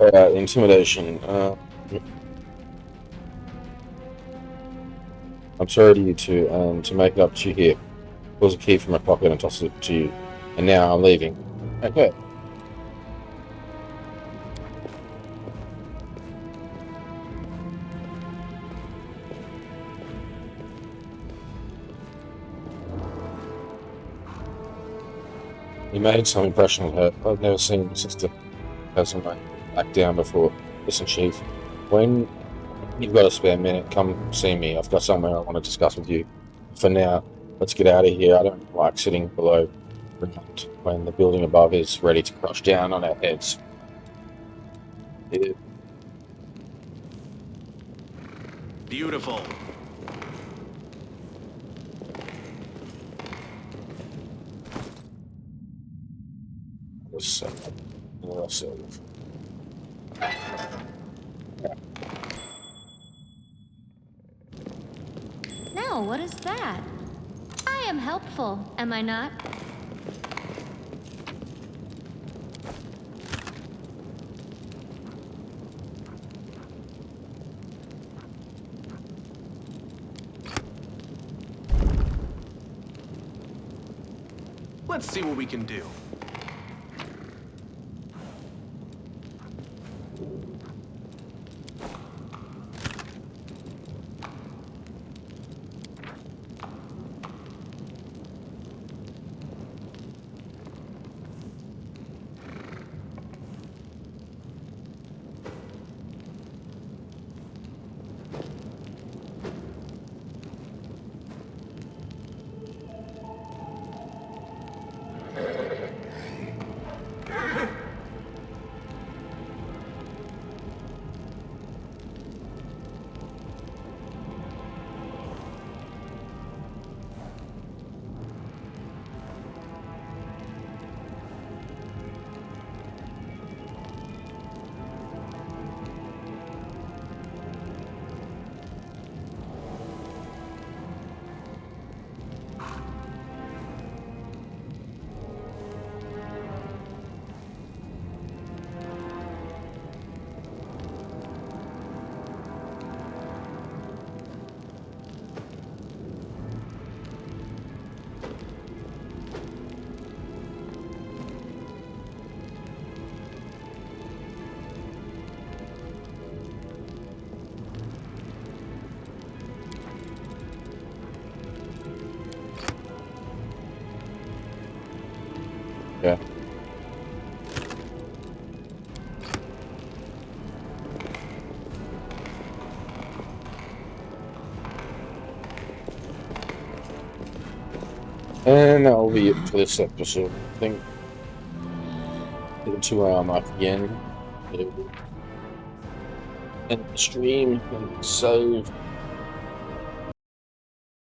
it. Intimidation. I'm sorry to you to make it up to you here. Pulls a key from my pocket and tosses it to you. And now I'm leaving. Okay. He made some impression on her. I've never seen Sister person back down before. Listen, Chief, when you've got a spare minute, come see me. I've got something I want to discuss with you. For now, let's get out of here. I don't like sitting below ground when the building above is ready to crush down on our heads. Yeah. Beautiful. So, Now, what is that? I am helpful, am I not? Let's see what we can do. yeah. And that'll be it for this episode. I think hit the 2 hour mark again. End the stream and save.